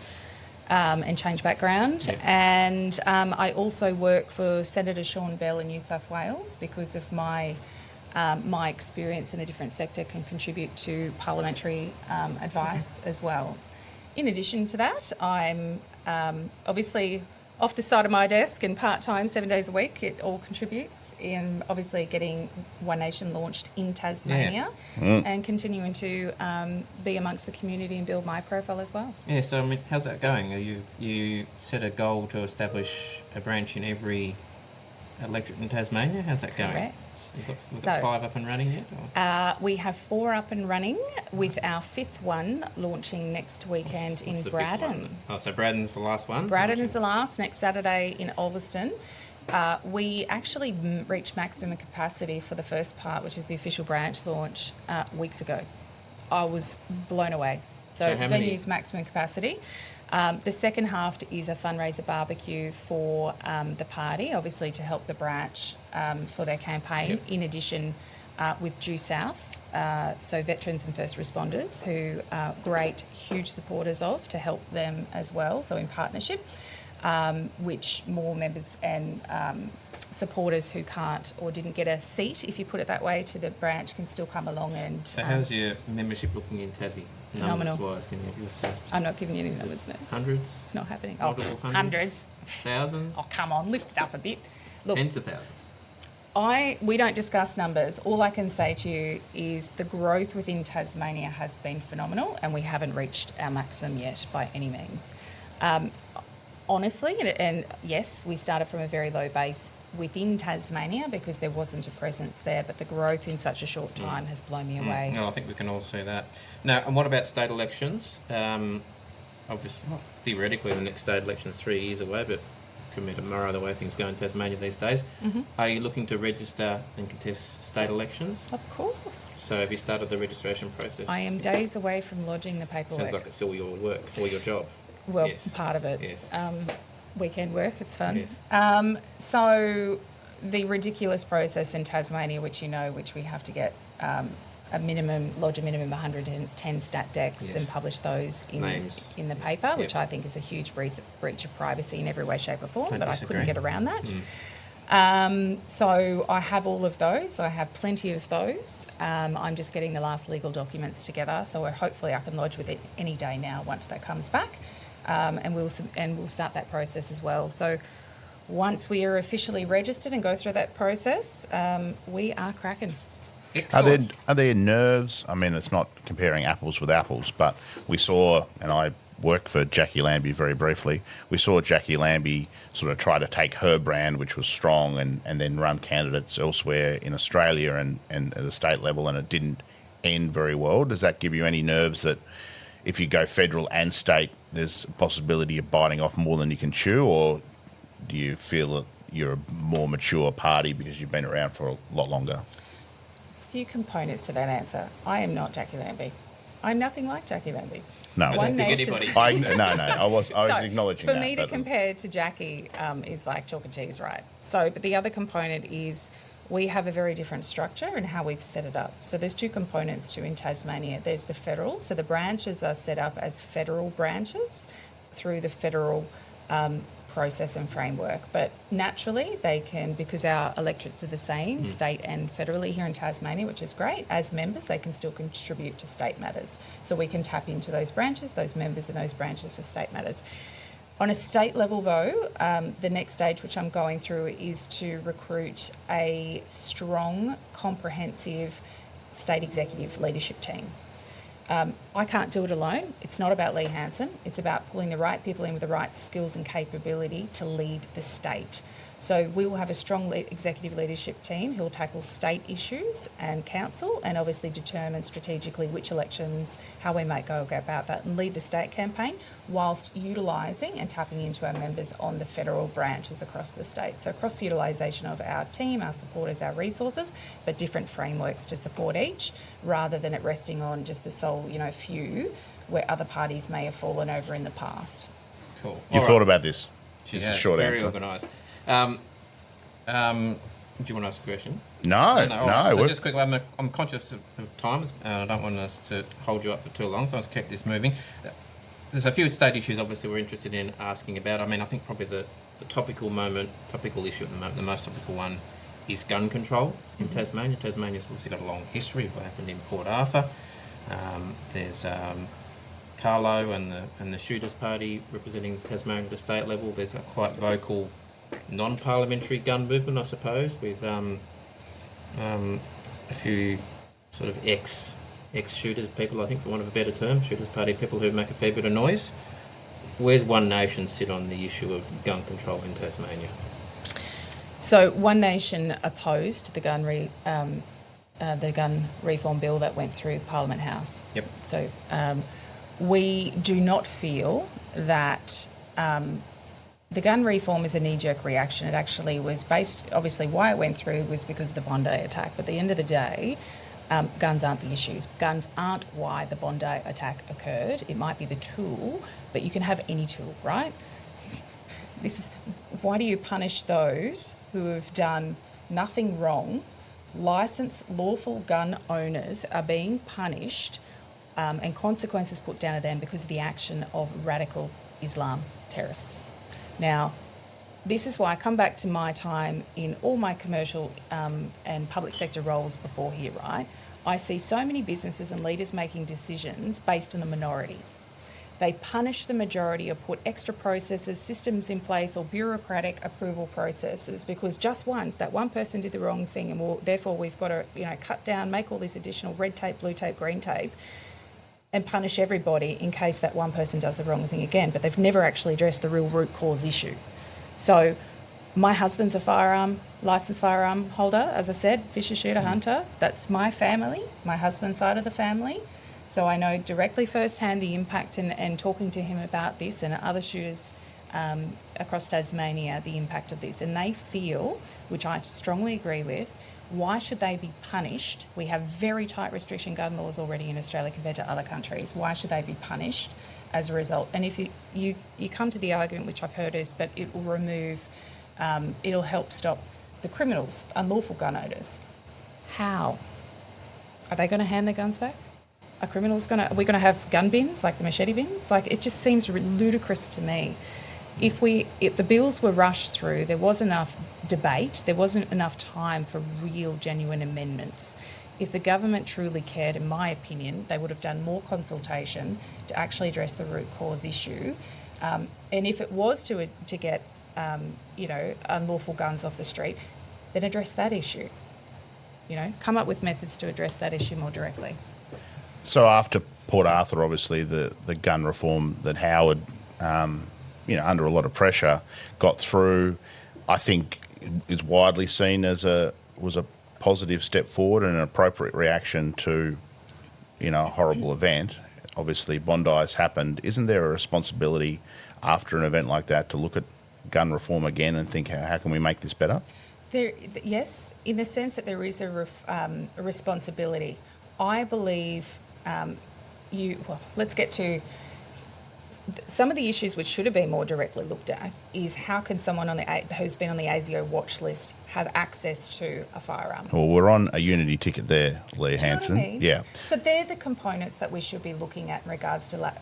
And change background. Yeah. And I also work for Senator Sean Bell in New South Wales because of my experience in the different sector can contribute to parliamentary advice as well. In addition to that, I'm obviously off the side of my desk and part-time 7 days a week. It all contributes in obviously getting One Nation launched in Tasmania and continuing to be amongst the community and build my profile as well. Yeah, so I mean, how's that going? You set a goal to establish a branch in every electorate in Tasmania. How's that going? Correct. We've got 5 up and running yet? Or? We have 4 up and running, with our 5th one launching next weekend What's in the 5th one? Braddon. Oh, so Braddon's the last one? Braddon is the last, next Saturday in Ulverston. We actually reached maximum capacity for the first part, which is the official branch launch, weeks ago. I was blown away. So how many? venue's maximum capacity. The second half is a fundraiser barbecue for the party, obviously to help the branch for their campaign, Yep. in addition with Due South, so veterans and first responders who are great, huge supporters of, to help them as well, so in partnership, which more members and supporters who can't or didn't get a seat, if you put it that way, to the branch can still come along and... So how's your membership looking in Tassie? Phenomenal. Numbers-wise, can you give us I'm not giving you any numbers now. hundreds? It's not happening. Multiple hundreds. Thousands? Oh, come on, lift it up a bit. Look, Tens of thousands? we don't discuss numbers. All I can say to you is the growth within Tasmania has been phenomenal, and we haven't reached our maximum yet by any means. Honestly, and yes, we started from a very low base within Tasmania because there wasn't a presence there, but the growth in such a short time has blown me away. No, I think we can all see that. Now, and what about state elections? Obviously, well, theoretically, the next state election's 3 years away, but could be tomorrow the way things go in Tasmania these days. Are you looking to register and contest state elections? Of course. So have you started the registration process? I am days away from lodging the paperwork. Sounds like it's all your work or your job. Well, Yes. part of it. Yes. Weekend work, it's fun. Yes. So the ridiculous process in Tasmania, which we have to get lodge a minimum 110 stat decks Yes. and publish those Names. in the paper, which Yep. I think is a huge breach of privacy in every way, shape or form, Don't but I disagree. couldn't get around that. So I have all of those. I have plenty of those. I'm just getting the last legal documents together, so hopefully I can lodge with it any day now once that comes back, and we'll start that process as well. So once we are officially registered and go through that process, we are cracking. Excellent. Are there nerves? I mean, it's not comparing apples with apples, but we saw, and I worked for Jackie Lambie very briefly, we saw Jackie Lambie sort of try to take her brand, which was strong, and then run candidates elsewhere in Australia and at a state level, and it didn't end very well. Does that give you any nerves that if you go federal and state, there's a possibility of biting off more than you can chew, or do you feel that you're a more mature party because you've been around for a lot longer? There's a few components to that answer. I am not Jackie Lambie. I'm nothing like Jackie Lambie. No, I don't think anybody. I was So, acknowledging for that. me to but- compare to Jackie is like chalk and cheese, right? So, but the other component is we have a very different structure and how we've set it up. So there's 2 components to in Tasmania. There's the federal. So the branches are set up as federal branches through the federal process and framework. But naturally, they can, because our electorates are the same, state and federally here in Tasmania, which is great, as members, they can still contribute to state matters. So we can tap into those branches, those members and those branches for state matters. On a state level, though, the next stage, which I'm going through, is to recruit a strong, comprehensive state executive leadership team. I can't do it alone. It's not about Lee Hanson. It's about pulling the right people in with the right skills and capability to lead the state. So we will have a strong executive leadership team who will tackle state issues and council, and obviously determine strategically which elections, how we might go about that, and lead the state campaign whilst utilising and tapping into our members on the federal branches across the state. So cross utilisation of our team, our supporters, our resources, but different frameworks to support each, rather than it resting on just the sole, few where other parties may have fallen over in the past. Cool. You All thought right. about this? Just a short very answer. organised. Do you want to ask a question? No. All right. So we're- just quickly, I'm conscious of time, and I don't want us to hold you up for too long, so let's keep this moving. There's a few state issues, obviously, we're interested in asking about. I mean, I think probably the topical issue at the moment, the most topical one, is gun control in Tasmania. Tasmania's obviously got a long history of what happened in Port Arthur. There's Carlo and the Shooters Party representing Tasmania at the state level. There's a quite vocal non-parliamentary gun movement, I suppose, with a few sort of ex-shooters people, I think, for want of a better term, Shooters Party people who make a fair bit of noise. Where's One Nation sit on the issue of gun control in Tasmania? So One Nation opposed the gun reform bill that went through Parliament House. Yep. So we do not feel that the gun reform is a knee-jerk reaction. It actually was based, obviously why it went through was because of the Bondi attack. But at the end of the day, guns aren't the issues. Guns aren't why the Bondi attack occurred. It might be the tool, but you can have any tool, right? Why do you punish those who have done nothing wrong? Licensed, lawful gun owners are being punished and consequences put down to them because of the action of radical Islam terrorists. Now, this is why I come back to my time in all my commercial and public sector roles before here, right? I see so many businesses and leaders making decisions based on the minority. They punish the majority or put extra processes, systems in place or bureaucratic approval processes because just once that one person did the wrong thing and therefore we've got to cut down, make all this additional red tape, blue tape, green tape and punish everybody in case that one person does the wrong thing again. But they've never actually addressed the real root cause issue. So my husband's a licensed firearm holder, as I said, fisher, shooter, hunter. That's my family, my husband's side of the family. So I know directly firsthand the impact and talking to him about this and other shooters across Tasmania, the impact of this. And they feel, which I strongly agree with, why should they be punished? We have very tight restriction gun laws already in Australia compared to other countries. Why should they be punished as a result? And if you come to the argument, which I've heard is, but it will remove, it'll help stop the criminals, unlawful gun owners. How? Are they going to hand their guns back? Are we going to have gun bins, like the machete bins? Like, it just seems ludicrous to me. If the bills were rushed through, there was enough debate, there wasn't enough time for real, genuine amendments. If the government truly cared, in my opinion, they would have done more consultation to actually address the root cause issue. And if it was to get, unlawful guns off the street, then address that issue. Come up with methods to address that issue more directly. So after Port Arthur, obviously the gun reform that Howard, under a lot of pressure, got through, I think is widely seen as was a positive step forward and an appropriate reaction to, a horrible event. Obviously, Bondi's happened. Isn't there a responsibility after an event like that to look at gun reform again and think, how can we make this better? Yes, in the sense that there is a responsibility. I believe let's get to some of the issues which should have been more directly looked at is how can someone who's been on the ASIO watch list have access to a firearm? Well, we're on a unity ticket there, Lee Hanson. You know what I mean? Yeah. So they're the components that we should be looking at in regards to,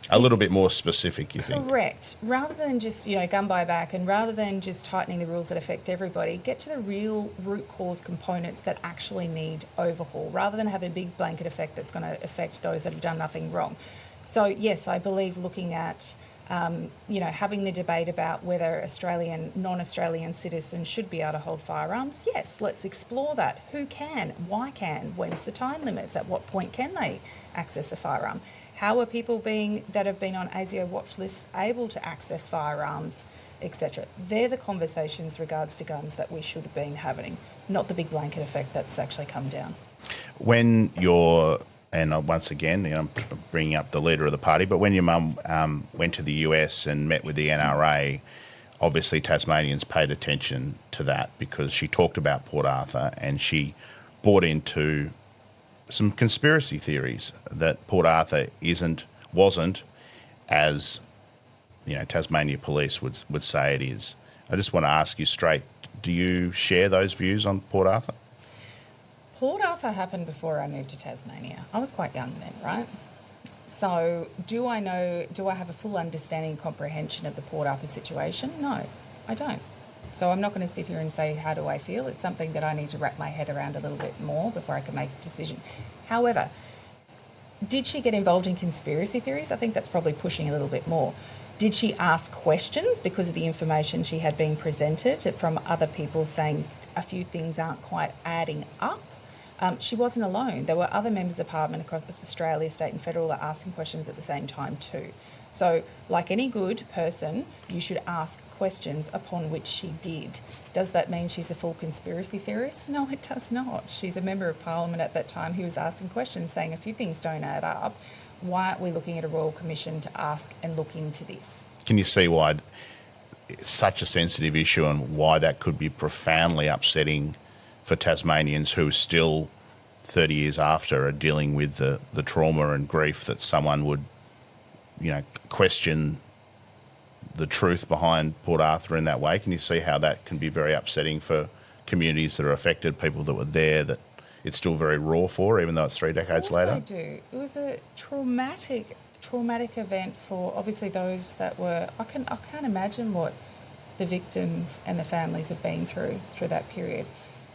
A little bit more specific, you think? Correct. Rather than just, gun buyback and rather than just tightening the rules that affect everybody, get to the real root cause components that actually need overhaul, rather than have a big blanket effect that's going to affect those that have done nothing wrong. So, yes, I believe looking at, having the debate about whether Australian, non-Australian citizens should be able to hold firearms, yes, let's explore that. Who can? Why can? When's the time limits? At what point can they access a firearm? How are people that have been on ASIO watch lists able to access firearms, etc.? They're the conversations regards to guns that we should have been having, not the big blanket effect that's actually come down. When and once again, I'm bringing up the leader of the party, but when your mum went to the US and met with the NRA, obviously Tasmanians paid attention to that because she talked about Port Arthur and she bought into some conspiracy theories that Port Arthur wasn't as Tasmania Police would say it is. I just want to ask you straight, Do you share those views on Port Arthur? Port Arthur happened before I moved to Tasmania. I was quite young then, right? So do I have a full understanding and comprehension of the Port Arthur situation? No, I don't. So I'm not going to sit here and say, how do I feel? It's something that I need to wrap my head around a little bit more before I can make a decision. However, did she get involved in conspiracy theories? I think that's probably pushing a little bit more. Did she ask questions because of the information she had been presented from other people saying a few things aren't quite adding up? She wasn't alone. There were other members of Parliament across Australia, state and federal, that are asking questions at the same time too. So, like any good person, you should ask questions, upon which she did. Does that mean she's a full conspiracy theorist? No, it does not. She's a member of Parliament at that time who was asking questions, saying a few things don't add up. Why aren't we looking at a Royal Commission to ask and look into this? Can you see why it's such a sensitive issue and why that could be profoundly upsetting for Tasmanians who still 30 years after are dealing with the trauma and grief that someone would, question the truth behind Port Arthur in that way? Can you see how that can be very upsetting for communities that are affected, people that were there, that it's still very raw for, even though it's 3 decades later? I do. It was a traumatic event for obviously those that were. I can't imagine what the victims and the families have been through that period.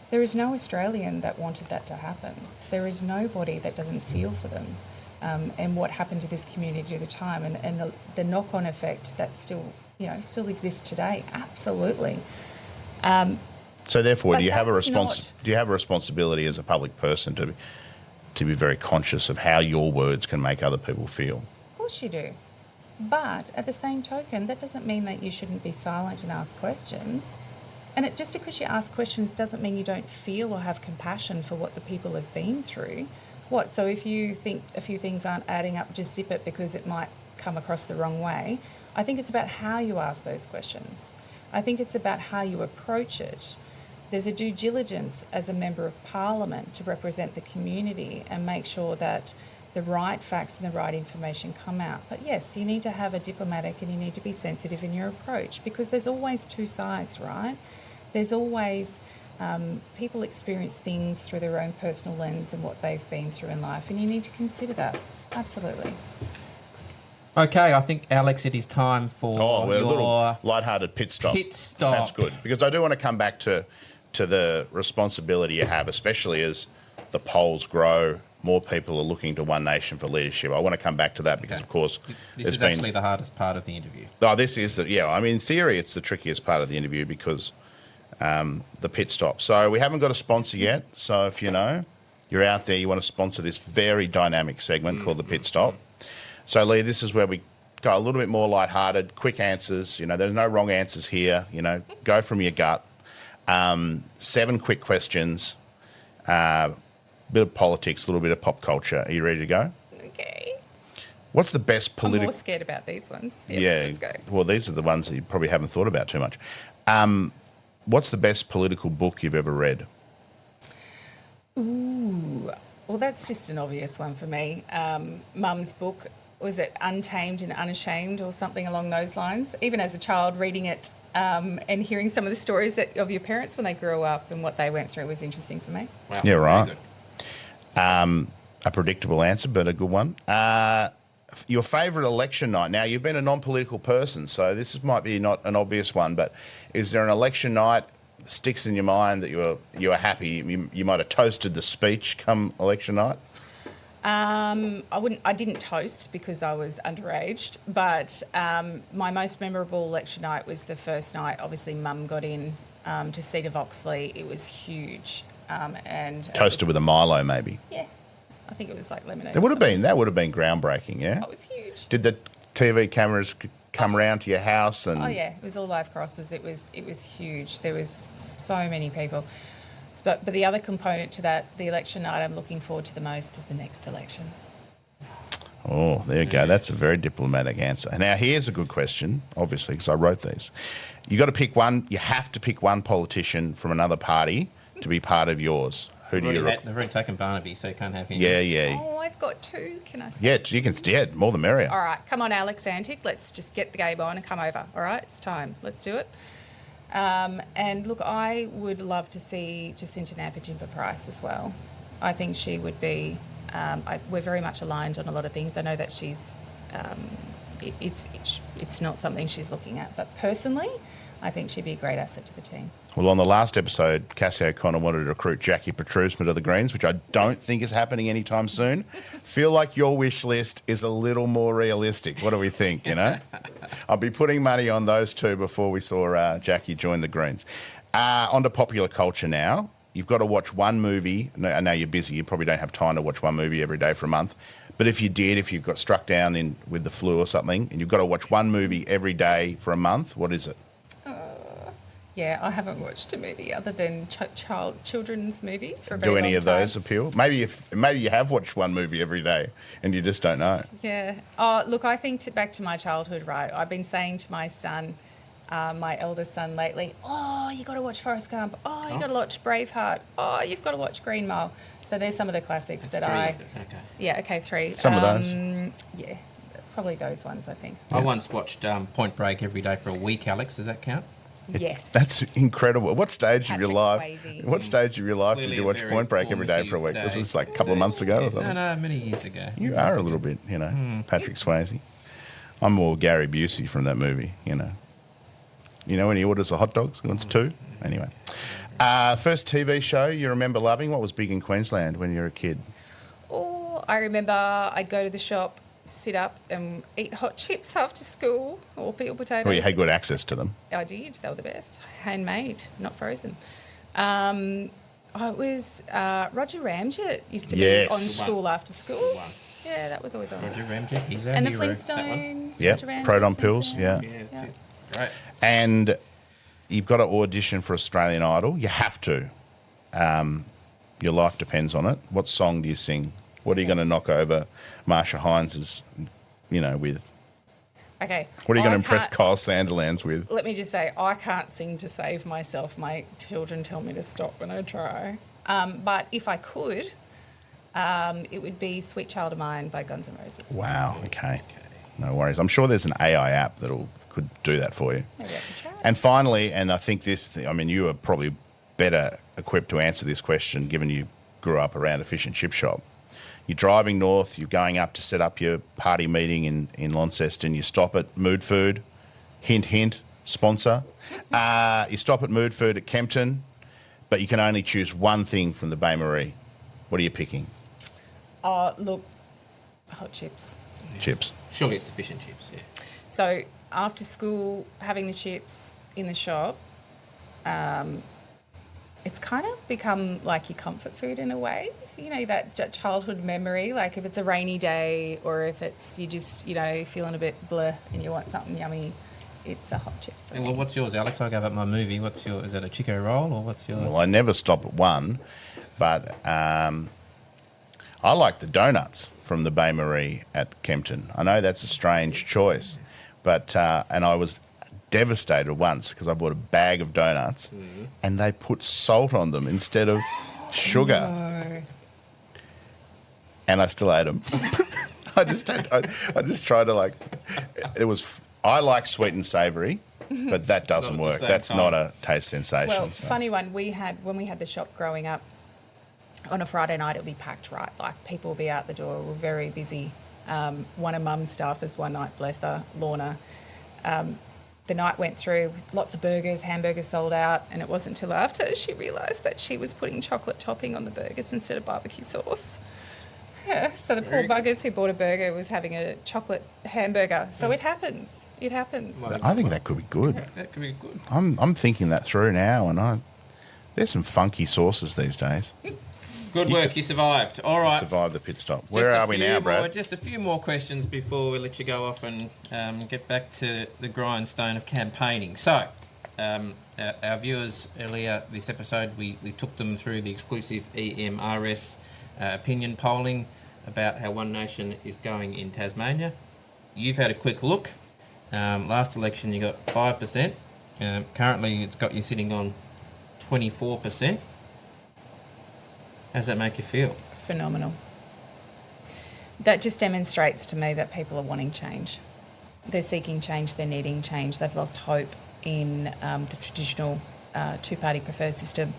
There is no Australian that wanted that to happen. There is nobody that doesn't feel for them, and what happened to this community at the time, and the knock-on effect that still exists today. Absolutely. So therefore, do you have a responsibility as a public person to be very conscious of how your words can make other people feel? Of course you do. But at the same token, that doesn't mean that you shouldn't be silent and ask questions. And just because you ask questions doesn't mean you don't feel or have compassion for what the people have been through. What? So if you think a few things aren't adding up, just zip it because it might come across the wrong way. I think it's about how you ask those questions. I think it's about how you approach it. There's a due diligence as a member of Parliament to represent the community and make sure that the right facts and the right information come out. But yes, you need to have a diplomatic and you need to be sensitive in your approach, because there's always two sides, right? There's always people experience things through their own personal lens and what they've been through in life, and you need to consider that. Absolutely. Okay, I think, Alex, it is time for a little lighthearted pit stop. That's good, because I do want to come back to the responsibility you have, especially as the polls grow. More people are looking to One Nation for leadership. I want to come back to that because, of course, this is actually the hardest part of the interview. Oh, this is in theory, it's the trickiest part of the interview because the pit stop. So we haven't got a sponsor yet. So if you're out there, you want to sponsor this very dynamic segment called the pit stop. So, Lee, this is where we go a little bit more lighthearted, quick answers. There's no wrong answers here. Go from your gut. 7 quick questions. Bit of politics, a little bit of pop culture. Are you ready to go? Okay. What's the best I'm political... more scared about these ones. Yeah. Let's go. Well, these are the ones that you probably haven't thought about too much. What's the best political book you've ever read? Ooh. Well, that's just an obvious one for me. Mum's book, was it Untamed and Unashamed or something along those lines? Even as a child, reading it and hearing some of the stories of your parents when they grew up and what they went through was interesting for me. Wow. Yeah, right. A predictable answer, but a good one. Your favourite election night? Now, you've been a non-political person, so this might be not an obvious one, but is there an election night that sticks in your mind that you were happy? You might have toasted the speech come election night? I didn't toast because I was underage, but my most memorable election night was the first night. Obviously, Mum got in to seat of Oxley. It was huge. And toasted with a Milo, maybe. Yeah, I think it was like lemonade. That would have been groundbreaking. Yeah, it was huge. Did the TV cameras come round to your house? And oh yeah, it was all live crosses. It was huge. There was so many people. But the other component to that, the election night I'm looking forward to the most is the next election. Oh, there you go. That's a very diplomatic answer. Now, here's a good question, obviously, because I wrote these. You got to pick one. You have to pick one politician from another party to be part of yours. Who do you? They've already taken Barnaby, so you can't have him. Yeah. Oh, I've got 2. Can I say? Yeah, you can. Yeah, more the merrier. All right, come on, Alex Antic. Let's just get the game on and come over. All right, it's time. Let's do it. And look, I would love to see Jacinta Nampijinpa Price as well. I think she would be. We're very much aligned on a lot of things. I know that she's. It's not something she's looking at, but personally, I think she'd be a great asset to the team. Well, on the last episode, Cassie O'Connor wanted to recruit Jackie Petrusma to the Greens, which I don't think is happening anytime soon. Feel like your wish list is a little more realistic. What do we think, I'll be putting money on those two before we saw Jackie join the Greens. On to popular culture now. You've got to watch one movie. I know you're busy. You probably don't have time to watch one movie every day for a month. But if you did, if you got struck down with the flu or something, and you've got to watch one movie every day for a month, what is it? Yeah, I haven't watched a movie other than children's movies for a very long time. Do any of those appeal? Maybe you have watched one movie every day and you just don't know. Yeah. Oh, look, I think back to my childhood, right? I've been saying to my son, my eldest son lately, oh, you got to watch Forrest Gump. Oh, you got to watch Braveheart. Oh, you've got to watch Green Mile. So there's some of the classics That's that three. Okay. Yeah, okay, 3. Some of those. Yeah, probably those ones, I think. I once watched Point Break every day for a week, Alex. Does that count? Yes. That's incredible. What stage of your life? Swayze. What stage of your life Clearly did you a watch very Point Break every day for a week? formative Was day. this like a couple of months ago or something? No, many years ago. You are a little bit, Patrick Swayze. I'm more Gary Busey from that movie, You know when he orders the hot dogs? He wants 2. Anyway. First TV show you remember loving? What was big in Queensland when you were a kid? Oh, I remember I'd go to the shop, sit up and eat hot chips after school or peeled potatoes. Well, you had good access to them. I did. They were the best. Handmade, not frozen. It was Roger Ramjet used to Yes. be on school after school. One. Yeah, that was always on. Roger Ramjet, he's our And the hero, that one. Flintstones. Yeah, Roger Ramjet, Proton pills, Flintstones. yeah. Yeah, that's it. Great. And you've got to audition for Australian Idol. You have to. Your life depends on it. What song do you sing? What are you going to knock over Marsha Hines' with? Okay. What are you going to impress can't- Kyle Sanderlands with? Let me just say, I can't sing to save myself. My children tell me to stop when I try. But if I could, it would be Sweet Child of Mine by Guns N' Roses. Wow, okay. No worries. I'm sure there's an AI app that could do that for you. Maybe I could try. And finally, and I think you are probably better equipped to answer this question given you grew up around a fish and chip shop. You're driving north, you're going up to set up your party meeting in Launceston, you stop at Mood Food, hint, hint, sponsor. You stop at Mood Food at Kempton, but you can only choose one thing from the Baie Marie. What are you picking? Oh, look, hot chips. Chips. Surely it's the fish and chips, yeah. So after school, having the chips in the shop, it's kind of become like your comfort food in a way. That childhood memory, like if it's a rainy day or if it's you just, feeling a bit bleh and you want something yummy, it's a hot chip for And me. well, what's yours, Alex? I gave up my movie. Is that a Chico roll or what's your... Well, I never stop at one, but I like the donuts from the Baie Marie at Kempton. I know that's a strange choice, but and I was devastated once because I bought a bag of donuts and they put salt on them instead of sugar, No. and I still ate them. I just tried to I like sweet and savoury, but that doesn't Not at the work. same That's time. not a taste sensation. Well, so. funny one, when we had the shop growing up, on a Friday night it would be packed, right? Like people would be out the door, we're very busy. One of Mum's staffers one night, bless her, Lorna, the night went through, lots of hamburgers sold out, and it wasn't until after she realised that she was putting chocolate topping on the burgers instead of barbecue sauce. Yeah, so the poor buggers who bought a burger was having a chocolate hamburger. So it happens. It happens. Well, I think that could be good. That could be good. I'm thinking that through now, and there's some funky sauces these days. Good work, you survived. All right. Survive the pit stop. Where are we now, Brad? Just a few more questions before we let you go off and get back to the grindstone of campaigning. So, our viewers earlier this episode, we took them through the exclusive EMRS opinion polling about how One Nation is going in Tasmania. You've had a quick look. Last election you got 5%. Currently it's got you sitting on 24%. How does that make you feel? Phenomenal. That just demonstrates to me that people are wanting change. They're seeking change, they're needing change. They've lost hope in the traditional two-party preferred system.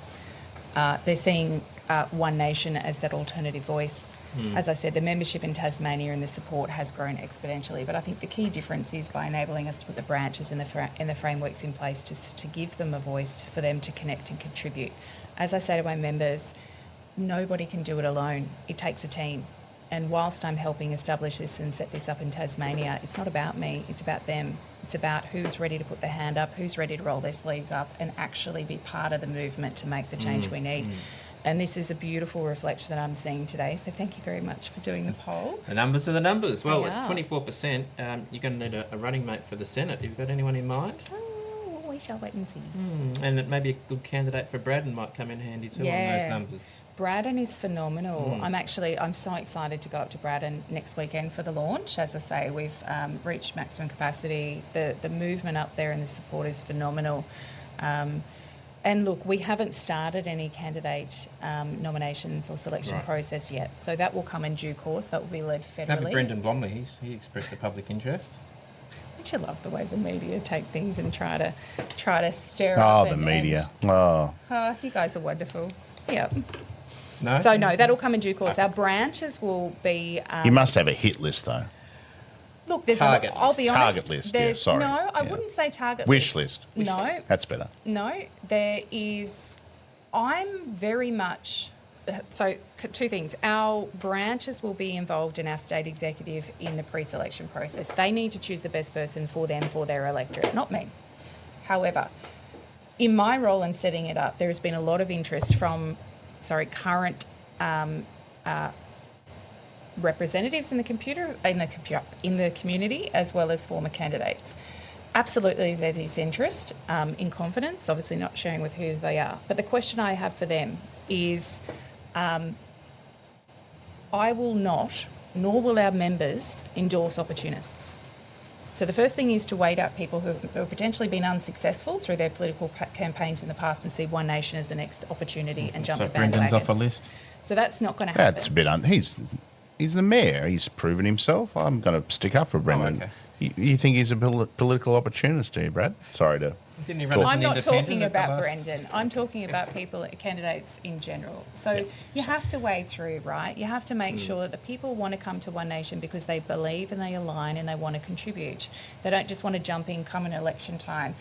They're seeing One Nation as that alternative voice. As I said, the membership in Tasmania and the support has grown exponentially. But I think the key difference is by enabling us to put the branches and the frameworks in place to give them a voice for them to connect and contribute. As I say to my members, nobody can do it alone. It takes a team. And whilst I'm helping establish this and set this up in Tasmania, it's not about me, it's about them. It's about who's ready to put their hand up, who's ready to roll their sleeves up and actually be part of the movement to make the change we need. And this is a beautiful reflection that I'm seeing today. So thank you very much for doing the poll. The numbers are the numbers. Well, They at are. 24%, you're going to need a running mate for the Senate. Have you got anyone in mind? Oh, we shall wait and see. And it may be a good candidate for Braddon might come in handy too on those numbers. Braddon is phenomenal. I'm so excited to go up to Braddon next weekend for the launch. As I say, we've reached maximum capacity. The movement up there and the support is phenomenal. And look, we haven't started any candidate nominations or selection process yet. So that will come in due course. That will be led federally. Maybe Brendan Blomley, he expressed a public interest. Don't you love the way the media take things and try to stir Oh, up? the media. Oh. Oh, you guys are wonderful. Yep. No? So no, that'll come in due course. Our branches will be. You must have a hit list, though. Look, there's Target I'll be honest. Target list, yeah, there's- sorry. No, I Yeah. wouldn't say target Wish list. list. No, That's better. no. There is. I'm very much. So two things. Our branches will be involved in our state executive in the pre-selection process. They need to choose the best person for them, for their electorate, not me. However, in my role in setting it up, there has been a lot of interest from, current representatives in the community, as well as former candidates. Absolutely, there is interest in confidence. Obviously, not sharing with who they are. But the question I have for them is, I will not, nor will our members, endorse opportunists. So the first thing is to wait out people who have potentially been unsuccessful through their political campaigns in the past and see One Nation as the next opportunity and jump So the bandwagon. Brendan's off a list. So that's not going to happen. That's a bit he's the mayor. He's proven himself. I'm going to stick up for Brendan. okay. You think he's a political opportunist, do you, Brad? Sorry to... Didn't he run as I'm an not independent talking at the about last- Brendan. I'm talking about candidates in general. So you have to wade through, right? You have to make sure that the people want to come to One Nation because they believe and they align and they want to contribute. They don't just want to jump in come in election time.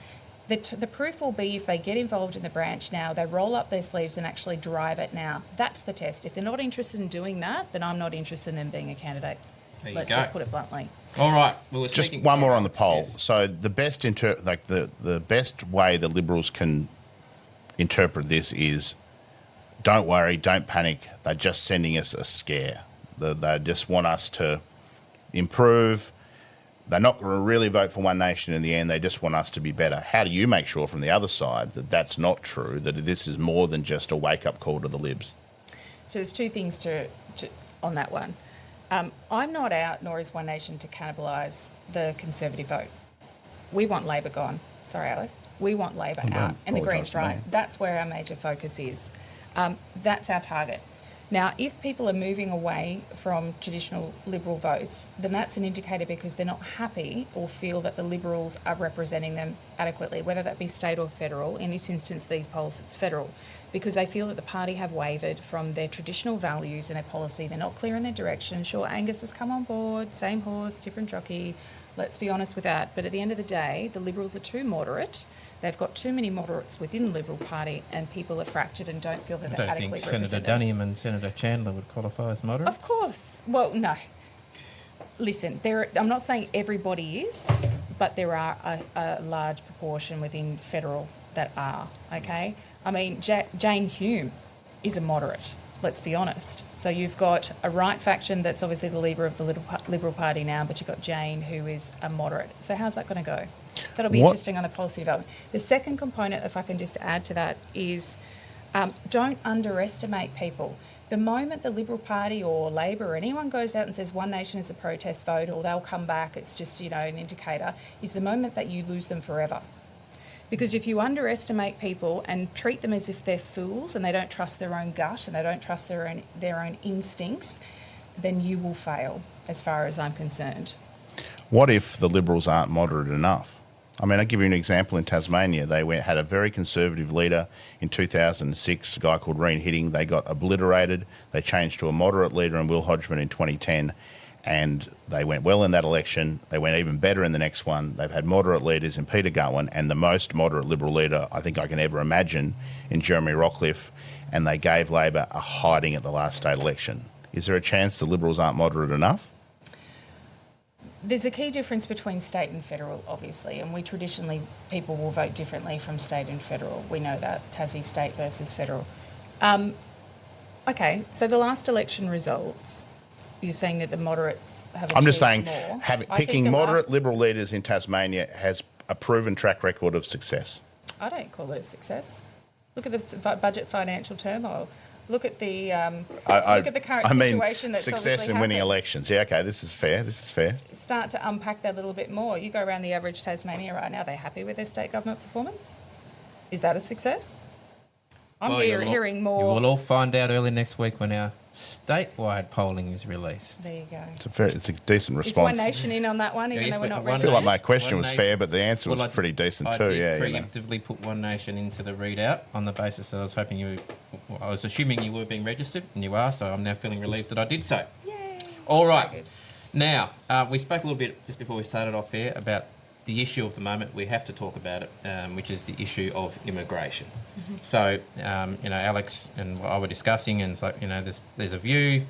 The proof will be if they get involved in the branch now, they roll up their sleeves and actually drive it now. That's the test. If they're not interested in doing that, then I'm not interested in them being a candidate. There you Let's go. just put it bluntly. All right. Well, we're Just speaking- one more on the poll. Yes. So the best the best way the Liberals can interpret this is, don't worry, don't panic. They're just sending us a scare. They just want us to improve. They're not going to really vote for One Nation in the end. They just want us to be better. How do you make sure from the other side that that's not true, that this is more than just a wake-up call to the Libs? So there's two things on that one. I'm not out, nor is One Nation, to cannibalise the Conservative vote. We want Labor gone. Sorry, Alice. We want Labor out. And the Greens, right? That's where our major focus is. That's our target. Now, if people are moving away from traditional Liberal votes, then that's an indicator because they're not happy or feel that the Liberals are representing them adequately, whether that be state or federal. In this instance, these polls, it's federal, because they feel that the party have wavered from their traditional values and their policy. They're not clear in their direction. Sure, Angus has come on board, same horse, different jockey. Let's be honest with that. But at the end of the day, the Liberals are too moderate. They've got too many moderates within the Liberal Party, and people are fractured and don't feel that I they're don't adequately think Senator represented. Dunham and Senator Chandler would qualify as moderates. Of course. Well, no. Listen, I'm not saying everybody is, but there are a large proportion within federal that are, okay? I mean, Jane Hume is a moderate, let's be honest. So you've got a right faction that's obviously the leader of the Liberal Party now, but you've got Jane, who is a moderate. So how's that going to go? That'll be interesting on the policy development. The second component, if I can just add to that, is don't underestimate people. The moment the Liberal Party or Labor or anyone goes out and says One Nation is a protest vote, or they'll come back, it's just, an indicator, is the moment that you lose them forever. Because if you underestimate people and treat them as if they're fools and they don't trust their own gut and they don't trust their own instincts, then you will fail, as far as I'm concerned. What if the Liberals aren't moderate enough? I mean, I'll give you an example. In Tasmania, they had a very conservative leader in 2006, a guy called Reen Hitting. They got obliterated. They changed to a moderate leader in Will Hodgman in 2010, and they went well in that election. They went even better in the next one. They've had moderate leaders in Peter Gutwin and the most moderate Liberal leader I think I can ever imagine in Jeremy Rockcliffe, and they gave Labor a hiding at the last state election. Is there a chance the Liberals aren't moderate enough? There's a key difference between state and federal, obviously, and we traditionally, people will vote differently from state and federal. We know that, Tassie state versus federal. Okay, so the last election results, you're saying that the moderates have achieved I'm just saying, more. picking moderate Liberal leaders in Tasmania has a proven track record of success. I don't call it a success. Look at the budget financial turmoil. Look at the look at the current situation that's success in winning elections. Yeah, okay, this is fair. Start to unpack that a little bit more. You go around the average Tasmania right now. Are they happy with their state government performance? Is that a success? I'm hearing more. You will all find out early next week when our statewide polling is released. There you go. It's a decent response. Is One Nation in on that one, even though we're not ready? I feel like my question was fair, but the answer was pretty decent too. I did preemptively put One Nation into the readout on the basis that I was assuming you were being registered, and you are, so I'm now feeling relieved that I did so. Yay! All right. Now, we spoke a little bit just before we started off here about the issue of the moment. We have to talk about it, which is the issue of immigration. Mm-hmm. So, Alex and I were discussing, and so, there's a view,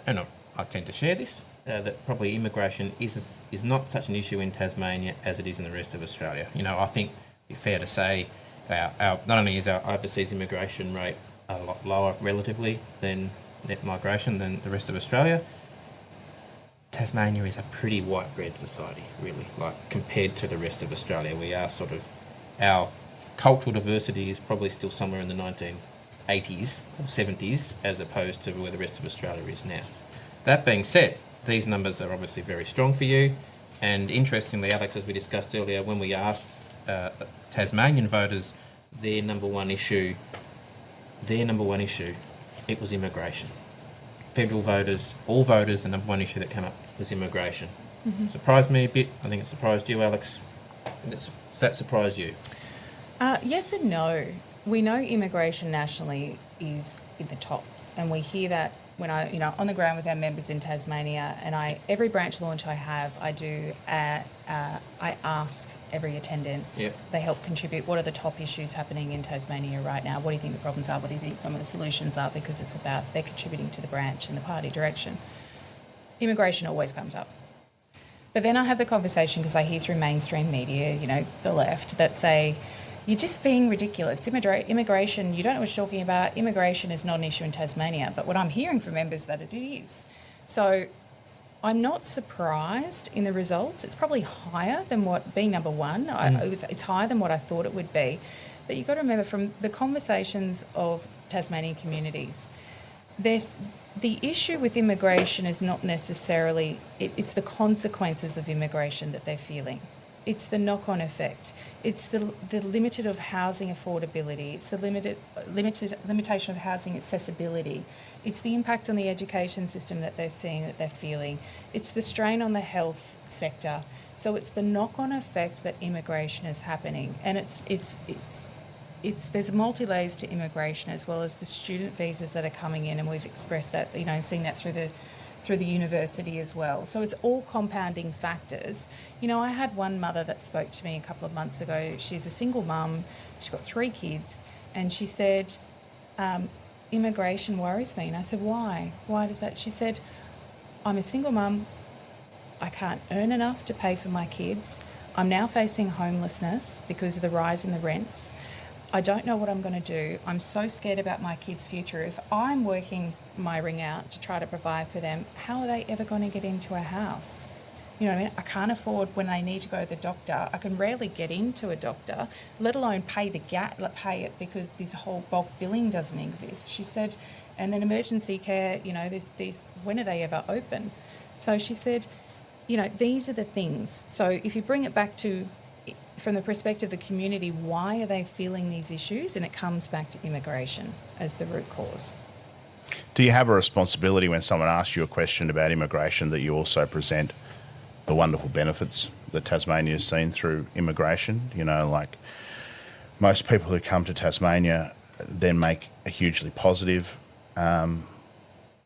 and I tend to share this, that probably immigration is not such an issue in Tasmania as it is in the rest of Australia. I think it's fair to say our not only is our overseas immigration rate a lot lower relatively than net migration than the rest of Australia, Tasmania is a pretty white bread society, really. Like, compared to the rest of Australia, we are our cultural diversity is probably still somewhere in the 1980s or 70s, as opposed to where the rest of Australia is now. That being said, these numbers are obviously very strong for you. And interestingly, Alex, as we discussed earlier, when we asked Tasmanian voters their number one issue, it was immigration. Federal voters, all voters, the number one issue that came up was immigration. Mm-hmm. Surprised me a bit. I think it surprised you, Alex. Does that surprise you? Yes and no. We know immigration nationally is in the top, and we hear that when on the ground with our members in Tasmania, and every branch launch I have, I ask every attendance. Yep. They help contribute. What are the top issues happening in Tasmania right now? What do you think the problems are? What do you think some of the solutions are? Because it's about they're contributing to the branch and the party direction. Immigration always comes up. But then I have the conversation, because I hear through mainstream media, the left, that say, you're just being ridiculous. Immigration, you don't know what you're talking about. Immigration is not an issue in Tasmania. But what I'm hearing from members that it is. So I'm not surprised in the results. It's probably higher than being number one. It's higher than what I thought it would be. But you've got to remember, from the conversations of Tasmanian communities, the issue with immigration is not necessarily, it's the consequences of immigration that they're feeling. It's the knock-on effect. It's the limited of housing affordability. It's the limitation of housing accessibility. It's the impact on the education system that they're seeing, that they're feeling. It's the strain on the health sector. So it's the knock-on effect that immigration is happening, and there's multi-layers to immigration, as well as the student visas that are coming in, and we've expressed that, seen that through the university as well. So it's all compounding factors. I had one mother that spoke to me a couple of months ago. She's a single mum. She's got 3 kids, and she said, immigration worries me. And I said, why? Why does that? She said, I'm a single mum. I can't earn enough to pay for my kids. I'm now facing homelessness because of the rise in the rents. I don't know what I'm going to do. I'm so scared about my kids' future. If I'm working my ring out to try to provide for them, how are they ever going to get into a house? You know what I mean? I can't afford when they need to go to the doctor. I can rarely get into a doctor, let alone pay it, because this whole bulk billing doesn't exist. She said, and then emergency care, there's when are they ever open? So she said, these are the things. So if you bring it back to, from the perspective of the community, why are they feeling these issues? And it comes back to immigration as the root cause. Do you have a responsibility when someone asks you a question about immigration that you also present the wonderful benefits that Tasmania has seen through immigration. You know, like most people who come to Tasmania then make a hugely positive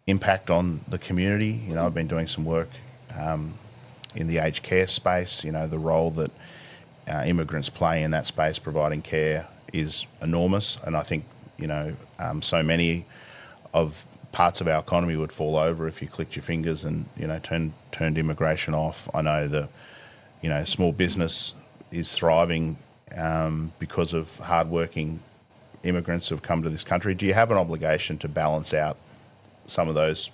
impact on the community. You know, I've been doing some work in the aged care space. You know, the role that immigrants play in that space providing care is enormous, and I think, you know, so many of parts of our economy would fall over if you clicked your fingers and, you know, turned immigration off. I know the, you know, small business is thriving because of hardworking immigrants who have come to this country. Do you have an obligation to balance out some of those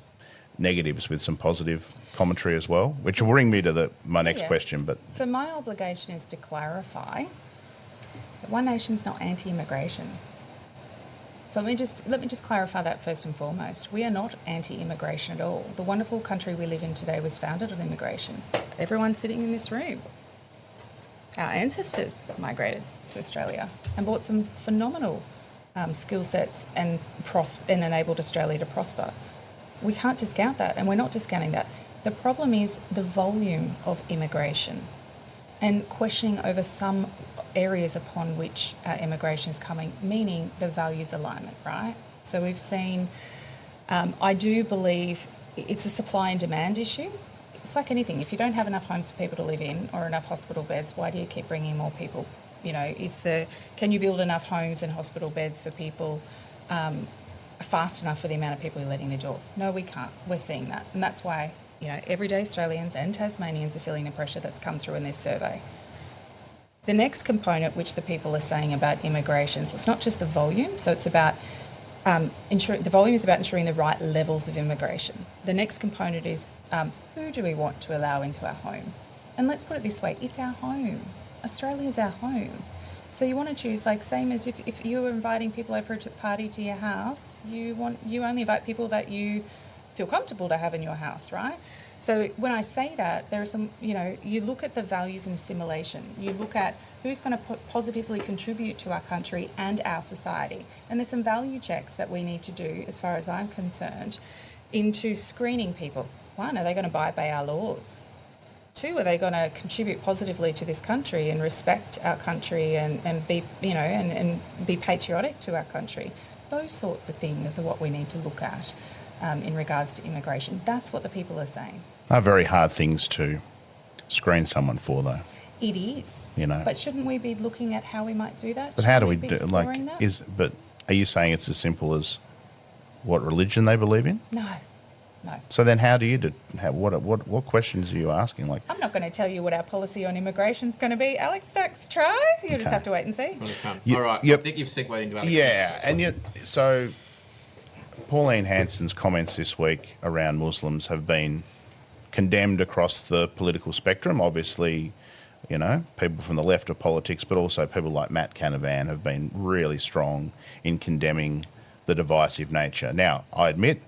negatives with some positive commentary as well? Which will bring me to my next question. But so my obligation is to clarify that One Nation's not anti-immigration. So let me just clarify that first and foremost. We are not anti-immigration at all. The wonderful country we live in today was founded on immigration. Everyone sitting in this room, our ancestors migrated to Australia and brought some phenomenal skill sets and enabled Australia to prosper. We can't discount that, and we're not discounting that. The problem is the volume of immigration and questioning over some areas upon which immigration is coming, meaning the values alignment, right? So we've seen, I do believe it's a supply and demand issue. It's like anything. If you don't have enough homes for people to live in or enough hospital beds, why do you keep bringing more people? You know, can you build enough homes and hospital beds for people fast enough for the amount of people you're letting the door? No, we can't. We're seeing that. And that's why, you know, everyday Australians and Tasmanians are feeling the pressure that's come through in this survey. The next component, which the people are saying about immigration, so it's not just the volume, so it's about the volume is about ensuring the right levels of immigration. The next component is who do we want to allow into our home? And let's put it this way, it's our home. Australia is our home. So you want to choose, like, same as if you were inviting people over to party to your house, you only invite people that you feel comfortable to have in your house, right? So when I say that, there are some, you know, you look at the values and assimilation. You look at who's going to positively contribute to our country and our society. And there's some value checks that we need to do, as far as I'm concerned, into screening people. One, are they going to abide by our laws? Two, are they going to contribute positively to this country and respect our country and be, you know, and be patriotic to our country? Those sorts of things are what we need to look at in regards to immigration. That's what the people are saying. They're very hard things to screen someone for, though. It is. You know. But shouldn't we be looking at how we might do that? But how do we do, like, but are you saying it's as simple as what religion they believe in? No. So then how do you what questions are you asking? Like, I'm not going to tell you what our policy on immigration is going to be. Alex, next try. You just have to wait and see. All right. I think you've segued into Alex. Yeah, and so Pauline Hanson's comments this week around Muslims have been condemned across the political spectrum. Obviously, you know, people from the left of politics, but also people like Matt Canavan have been really strong in condemning the divisive nature. Now, I admit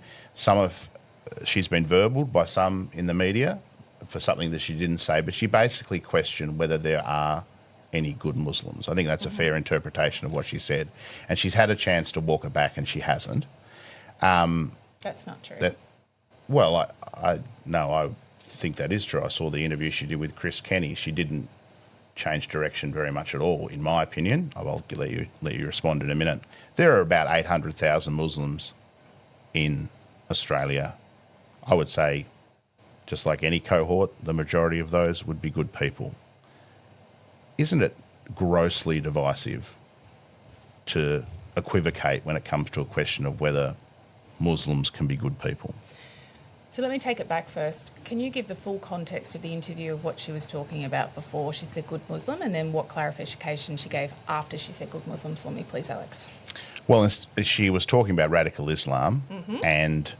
she's been verbaled by some in the media for something that she didn't say, but she basically questioned whether there are any good Muslims. I think that's a fair interpretation of what she said. And she's had a chance to walk it back, and she hasn't. That's not true. I think that is true. I saw the interview she did with Chris Kenny. She didn't change direction very much at all, in my opinion. I'll let you respond in a minute. There are about 800,000 Muslims in Australia. I would say, just like any cohort, the majority of those would be good people. Isn't it grossly divisive to equivocate when it comes to a question of whether Muslims can be good people? So let me take it back first. Can you give the full context of the interview of what she was talking about before she said good Muslim, and then what clarification she gave after she said good Muslim for me, please, Alex? Well, she was talking about radical Islam, and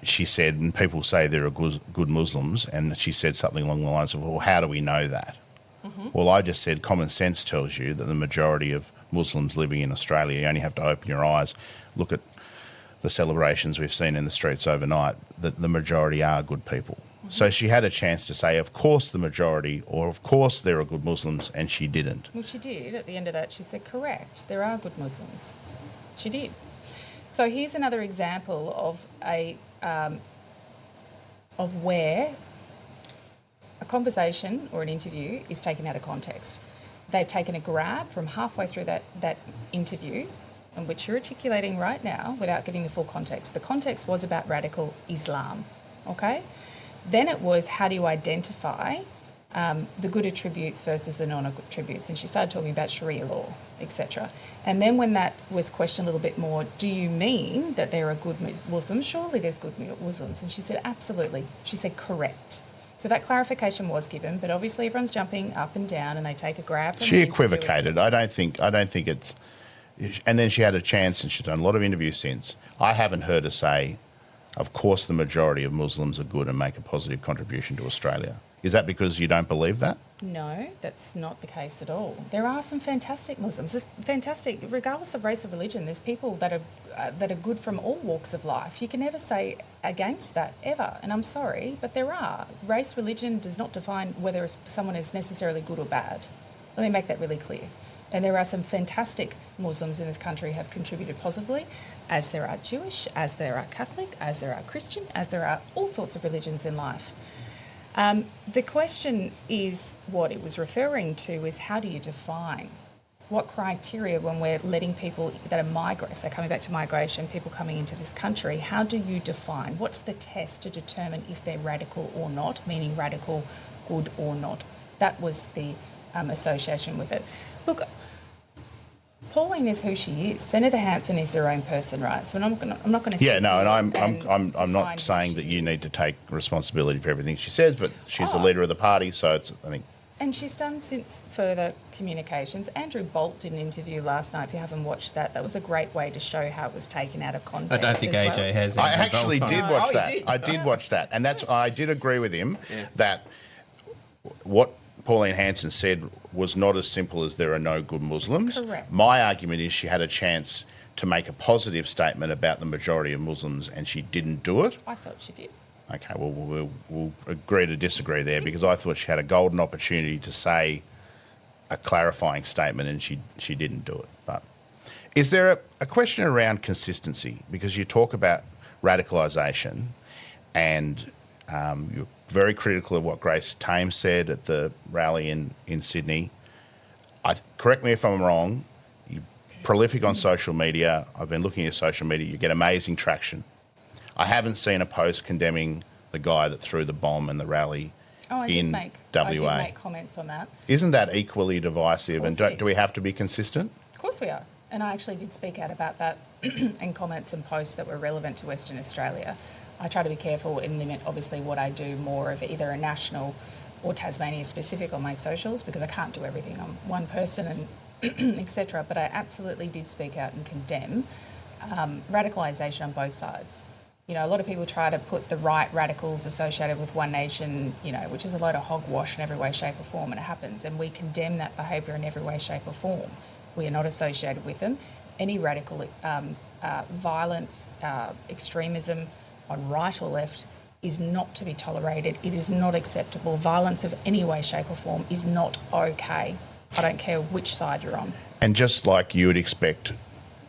she said, and people say there are good Muslims, and she said something along the lines of, well, how do we know that? Well, I just said common sense tells you that the majority of Muslims living in Australia, you only have to open your eyes, look at the celebrations we've seen in the streets overnight, that the majority are good people. So she had a chance to say, of course the majority, or of course there are good Muslims, and she didn't. Well, she did. At the end of that, she said, correct, there are good Muslims. She did. So here's another example of where conversation or an interview is taken out of context. They've taken a grab from halfway through that interview, and which you're articulating right now without giving the full context. The context was about radical Islam, okay? Then it was, how do you identify the good attributes versus the non-good attributes? And she started talking about Sharia law, etc. And then when that was questioned a little bit more, do you mean that there are good Muslims? Surely there's good Muslims. And she said, absolutely. She said, correct. So that clarification was given, but obviously everyone's jumping up and down and they take a grab from She the interview, equivocated. etc. I don't think it's... And then she had a chance, and she's done a lot of interviews since. I haven't heard her say, of course the majority of Muslims are good and make a positive contribution to Australia. Is that because you don't believe that? No, that's not the case at all. There are some fantastic Muslims. There's fantastic, regardless of race or religion, there's people that are good from all walks of life. You can never say against that, ever. And I'm sorry, but there are. Race, religion does not define whether someone is necessarily good or bad. Let me make that really clear. And there are some fantastic Muslims in this country who have contributed positively, as there are Jewish, as there are Catholic, as there are Christian, as there are all sorts of religions in life. The question is, what it was referring to is, how do you define? What criteria, when we're letting people that are migrants, so coming back to migration, people coming into this country, how do you define? What's the test to determine if they're radical or not, meaning radical, good or not? That was the association with it. Look, Pauline is who she is. Senator Hanson is her own person, right? So I'm not going to. Yeah, no, and I'm not saying that you need to take responsibility for everything she says, but she's the leader of the party, so it's, I think. And she's done since further communications. Andrew Bolt did an interview last night. If you haven't watched that, that was a great way to show how it was taken out of context. I don't think as AJ well. has. I actually did watch that. Did. I did watch that, and I did agree with him that what Pauline Hanson said was not as simple as there are no good Muslims. Correct. My argument is she had a chance to make a positive statement about the majority of Muslims, and she didn't do it. I thought she did. Okay, well, we'll agree to disagree there, because I thought she had a golden opportunity to say a clarifying statement, and she didn't do it. But is there a question around consistency? Because you talk about radicalisation, and you're very critical of what Grace Tame said at the rally in Sydney. Correct me if I'm wrong, you're prolific on social media. I've been looking at your social media. You get amazing traction. I haven't seen a post condemning the guy that threw the bomb in the rally I in did WA. make comments on that. Isn't that equally divisive? And it do we is. have to be consistent? Of course we are. And I actually did speak out about that in comments and posts that were relevant to Western Australia. I try to be careful and limit, obviously, what I do more of either a national or Tasmania specific on my socials, because I can't do everything. I'm one person and etc. But I absolutely did speak out and condemn radicalisation on both sides. You know, a lot of people try to put the right radicals associated with One Nation, you know, which is a load of hogwash in every way, shape or form, and it happens. And we condemn that behaviour in every way, shape or form. We are not associated with them. Any radical violence, extremism on right or left is not to be tolerated. It is not acceptable. Violence of any way, shape or form is not okay. I don't care which side you're on. And just like you would expect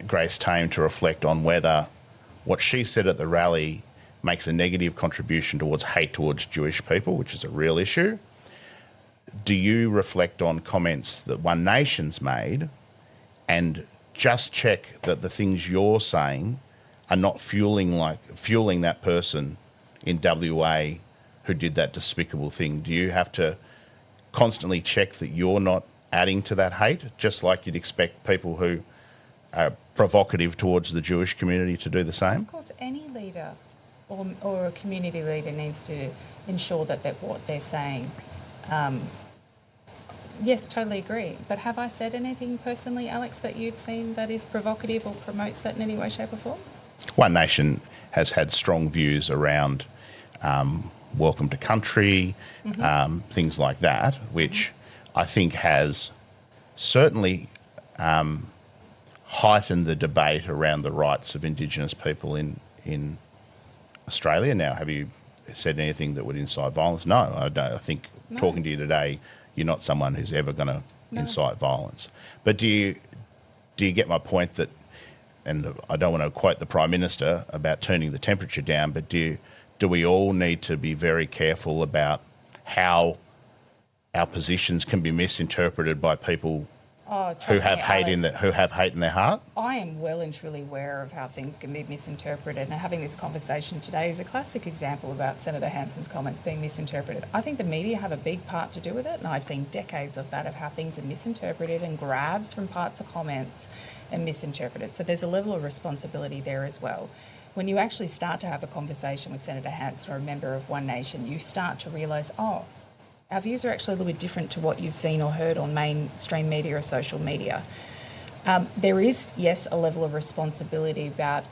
Grace Tame to reflect on whether what she said at the rally makes a negative contribution towards hate towards Jewish people, which is a real issue, do you reflect on comments that One Nation's made and just check that the things you're saying are not fueling that person in WA who did that despicable thing? Do you have to constantly check that you're not adding to that hate, just like you'd expect people who are provocative towards the Jewish community to do the same? Of course, any leader or a community leader needs to ensure that what they're saying. Yes, totally agree. But have I said anything personally, Alex, that you've seen that is provocative or promotes that in any way, shape or form? One Nation has had strong views around welcome to country, things like that, which I think has certainly heightened the debate around the rights of Indigenous people in Australia. Now, have you said anything that would incite violence? No, I don't. I think talking to you today, you're not someone who's ever going to incite violence. But do you get my point that, and I don't want to quote the Prime Minister about turning the temperature down, but do we all need to be very careful about how our positions can be misinterpreted by people Oh, trust who me, have hate in their heart. I am well and truly aware of how things can be misinterpreted, and having this conversation today is a classic example about Senator Hanson's comments being misinterpreted. I think the media have a big part to do with it, and I've seen decades of that, of how things are misinterpreted and grabs from parts of comments and misinterpreted. So there's a level of responsibility there as well. When you actually start to have a conversation with Senator Hanson or a member of One Nation, you start to realise, oh, our views are actually a little bit different to what you've seen or heard on mainstream media or social media. There is, yes, a level of responsibility about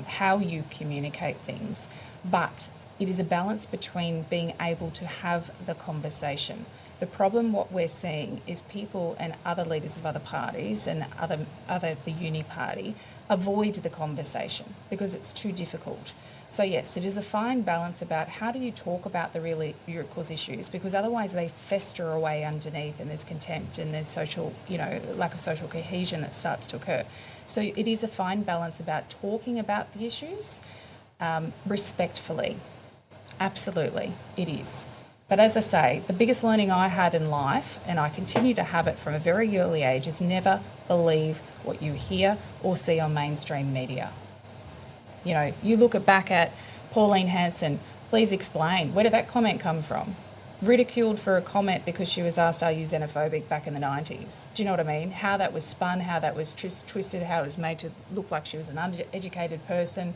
how you communicate things, but it is a balance between being able to have the conversation. The problem, what we're seeing, is people and other leaders of other parties and the uni party avoid the conversation because it's too difficult. So yes, it is a fine balance about how do you talk about the really root cause issues, because otherwise they fester away underneath and there's contempt and there's social, lack of social cohesion that starts to occur. So it is a fine balance about talking about the issues respectfully. Absolutely, it is. But as I say, the biggest learning I had in life, and I continue to have it from a very early age, is never believe what you hear or see on mainstream media. You look back at Pauline Hanson, please explain, where did that comment come from? Ridiculed for a comment because she was asked, are you xenophobic, back in the 90s? Do you know what I mean? How that was spun, how that was twisted, how it was made to look like she was an uneducated person.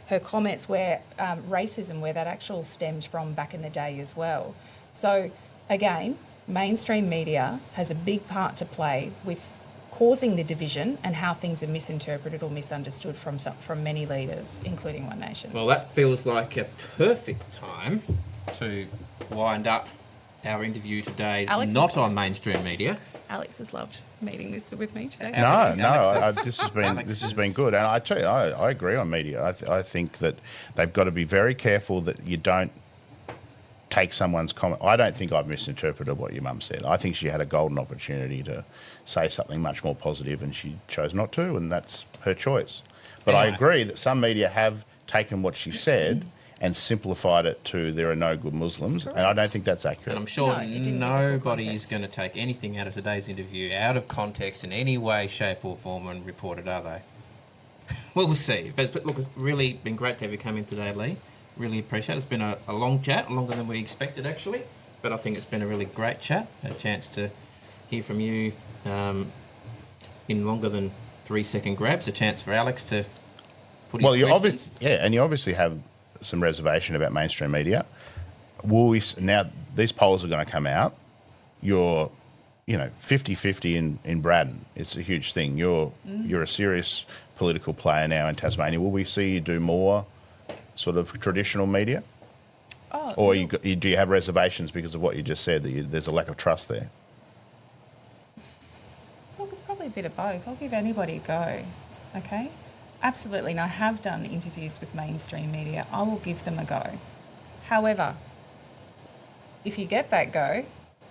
Her comments where racism, where that actual stemmed from back in the day as well. So again, mainstream media has a big part to play with causing the division and how things are misinterpreted or misunderstood from many leaders, including One Nation. Well, that feels like a perfect time to wind up our interview today, not on mainstream media. Alex has loved meeting this with me today. This has been good, and I tell you, I agree on media. I think that they've got to be very careful that you don't take someone's comment. I don't think I've misinterpreted what your mum said. I think she had a golden opportunity to say something much more positive, and she chose not to, and that's her choice. But anyway, I agree that some media have taken what she said and simplified it to there are no good Muslims, correct. And I don't think that's accurate. And I'm sure nobody is going to take anything out of today's interview out of context in any way, shape or form and report it, are they? We'll see. But look, it's really been great to have you come in today, Lee. Really appreciate it. It's been a long chat, longer than we expected actually, but I think it's been a really great chat, a chance to hear from you in longer than 3-second grabs, a chance for Alex to put his questions. And you obviously have some reservation about mainstream media. Now these polls are going to come out. You're 50-50 in Braddon. It's a huge thing. You're a serious political player now in Tasmania. Will we see you do more sort of traditional media? Or do you have reservations because of what you just said, that there's a lack of trust there? Look, it's probably a bit of both. I'll give anybody a go, okay? Absolutely, and I have done interviews with mainstream media. I will give them a go. However, if you get that go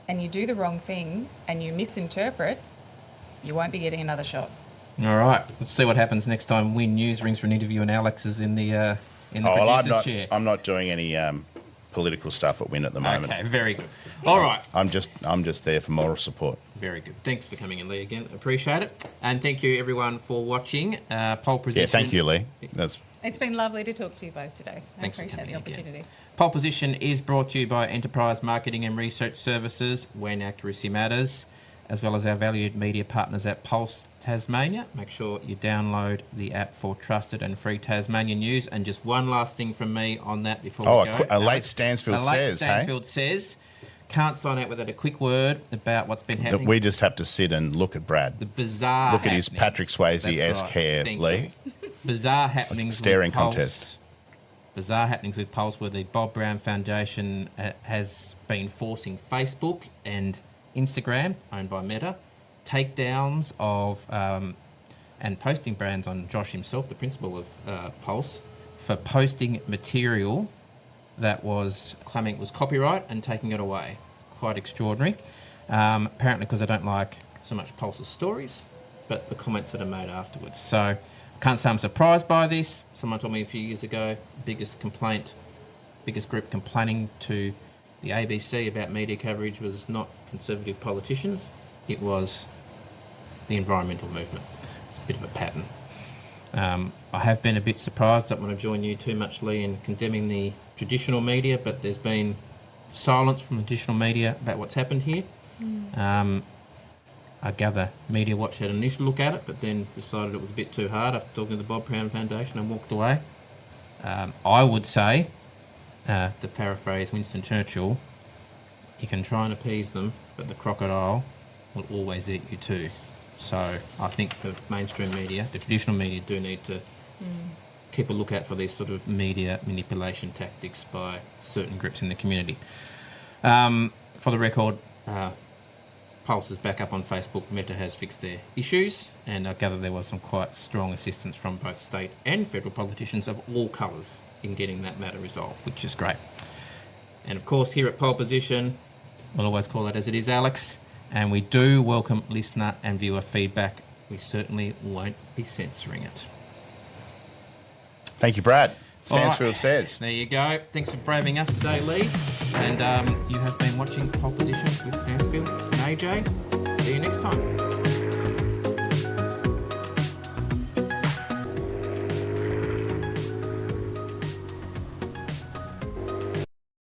and you do the wrong thing and you misinterpret, you won't be getting another shot. All right, let's see what happens next time Win News rings for an interview and Alex is in the producer's chair. I'm not doing any political stuff at Win at the moment. Okay, very good. All right. I'm just there for moral support. Very good. Thanks for coming in, Lee, again. Appreciate it. And thank you, everyone, for watching. Poll position. Yeah, thank you, Lee. It's been lovely to talk to you both today. I appreciate the opportunity. Again. Poll position is brought to you by Enterprise Marketing and Research Services, when accuracy matters, as well as our valued media partners at Pulse Tasmania. Make sure you download the app for trusted and free Tasmanian news. And just one last thing from me on that before we go. A late Stansfield says, can't sign out without a quick word about what's been happening. We just have to sit and look at Brad. The bizarre Look at his Patrick Swayze-esque hair, Lee. Bizarre happenings Staring with Pulse. contest. Bizarre happenings with Pulse, where the Bob Brown Foundation has been forcing Facebook and Instagram, owned by Meta, takedowns of and posting bans on Josh himself, the principal of Pulse, for posting material that was claiming it was copyright and taking it away. Quite extraordinary. Apparently because I don't like so much Pulse's stories, but the comments that are made afterwards. So I can't say I'm surprised by this. Someone told me a few years ago, biggest group complaining to the ABC about media coverage was not Conservative politicians, it was the environmental movement. It's a bit of a pattern. I have been a bit surprised. I don't want to join you too much, Lee, in condemning the traditional media, but there's been silence from the traditional media about what's happened here. I gather Media Watch had an initial look at it, but then decided it was a bit too hard after talking to the Bob Brown Foundation and walked away. I would say, to paraphrase Winston Churchill, you can try and appease them, but the crocodile will always eat you too. So I think the mainstream media, the traditional media, do need to keep a lookout for these sort of media manipulation tactics by certain groups in the community. For the record, Pulse is back up on Facebook. Meta has fixed their issues, and I gather there was some quite strong assistance from both state and federal politicians of all colours in getting that matter resolved, which is great. And of course, here at Pole Position, we'll always call it as it is, Alex, and we do welcome listener and viewer feedback. We certainly won't be censoring it. Thank you, Brad. All Stansfield right. says. There you go. Thanks for braving us today, Lee. And you have been watching Pole Position with Stansfield and AJ. See you next time.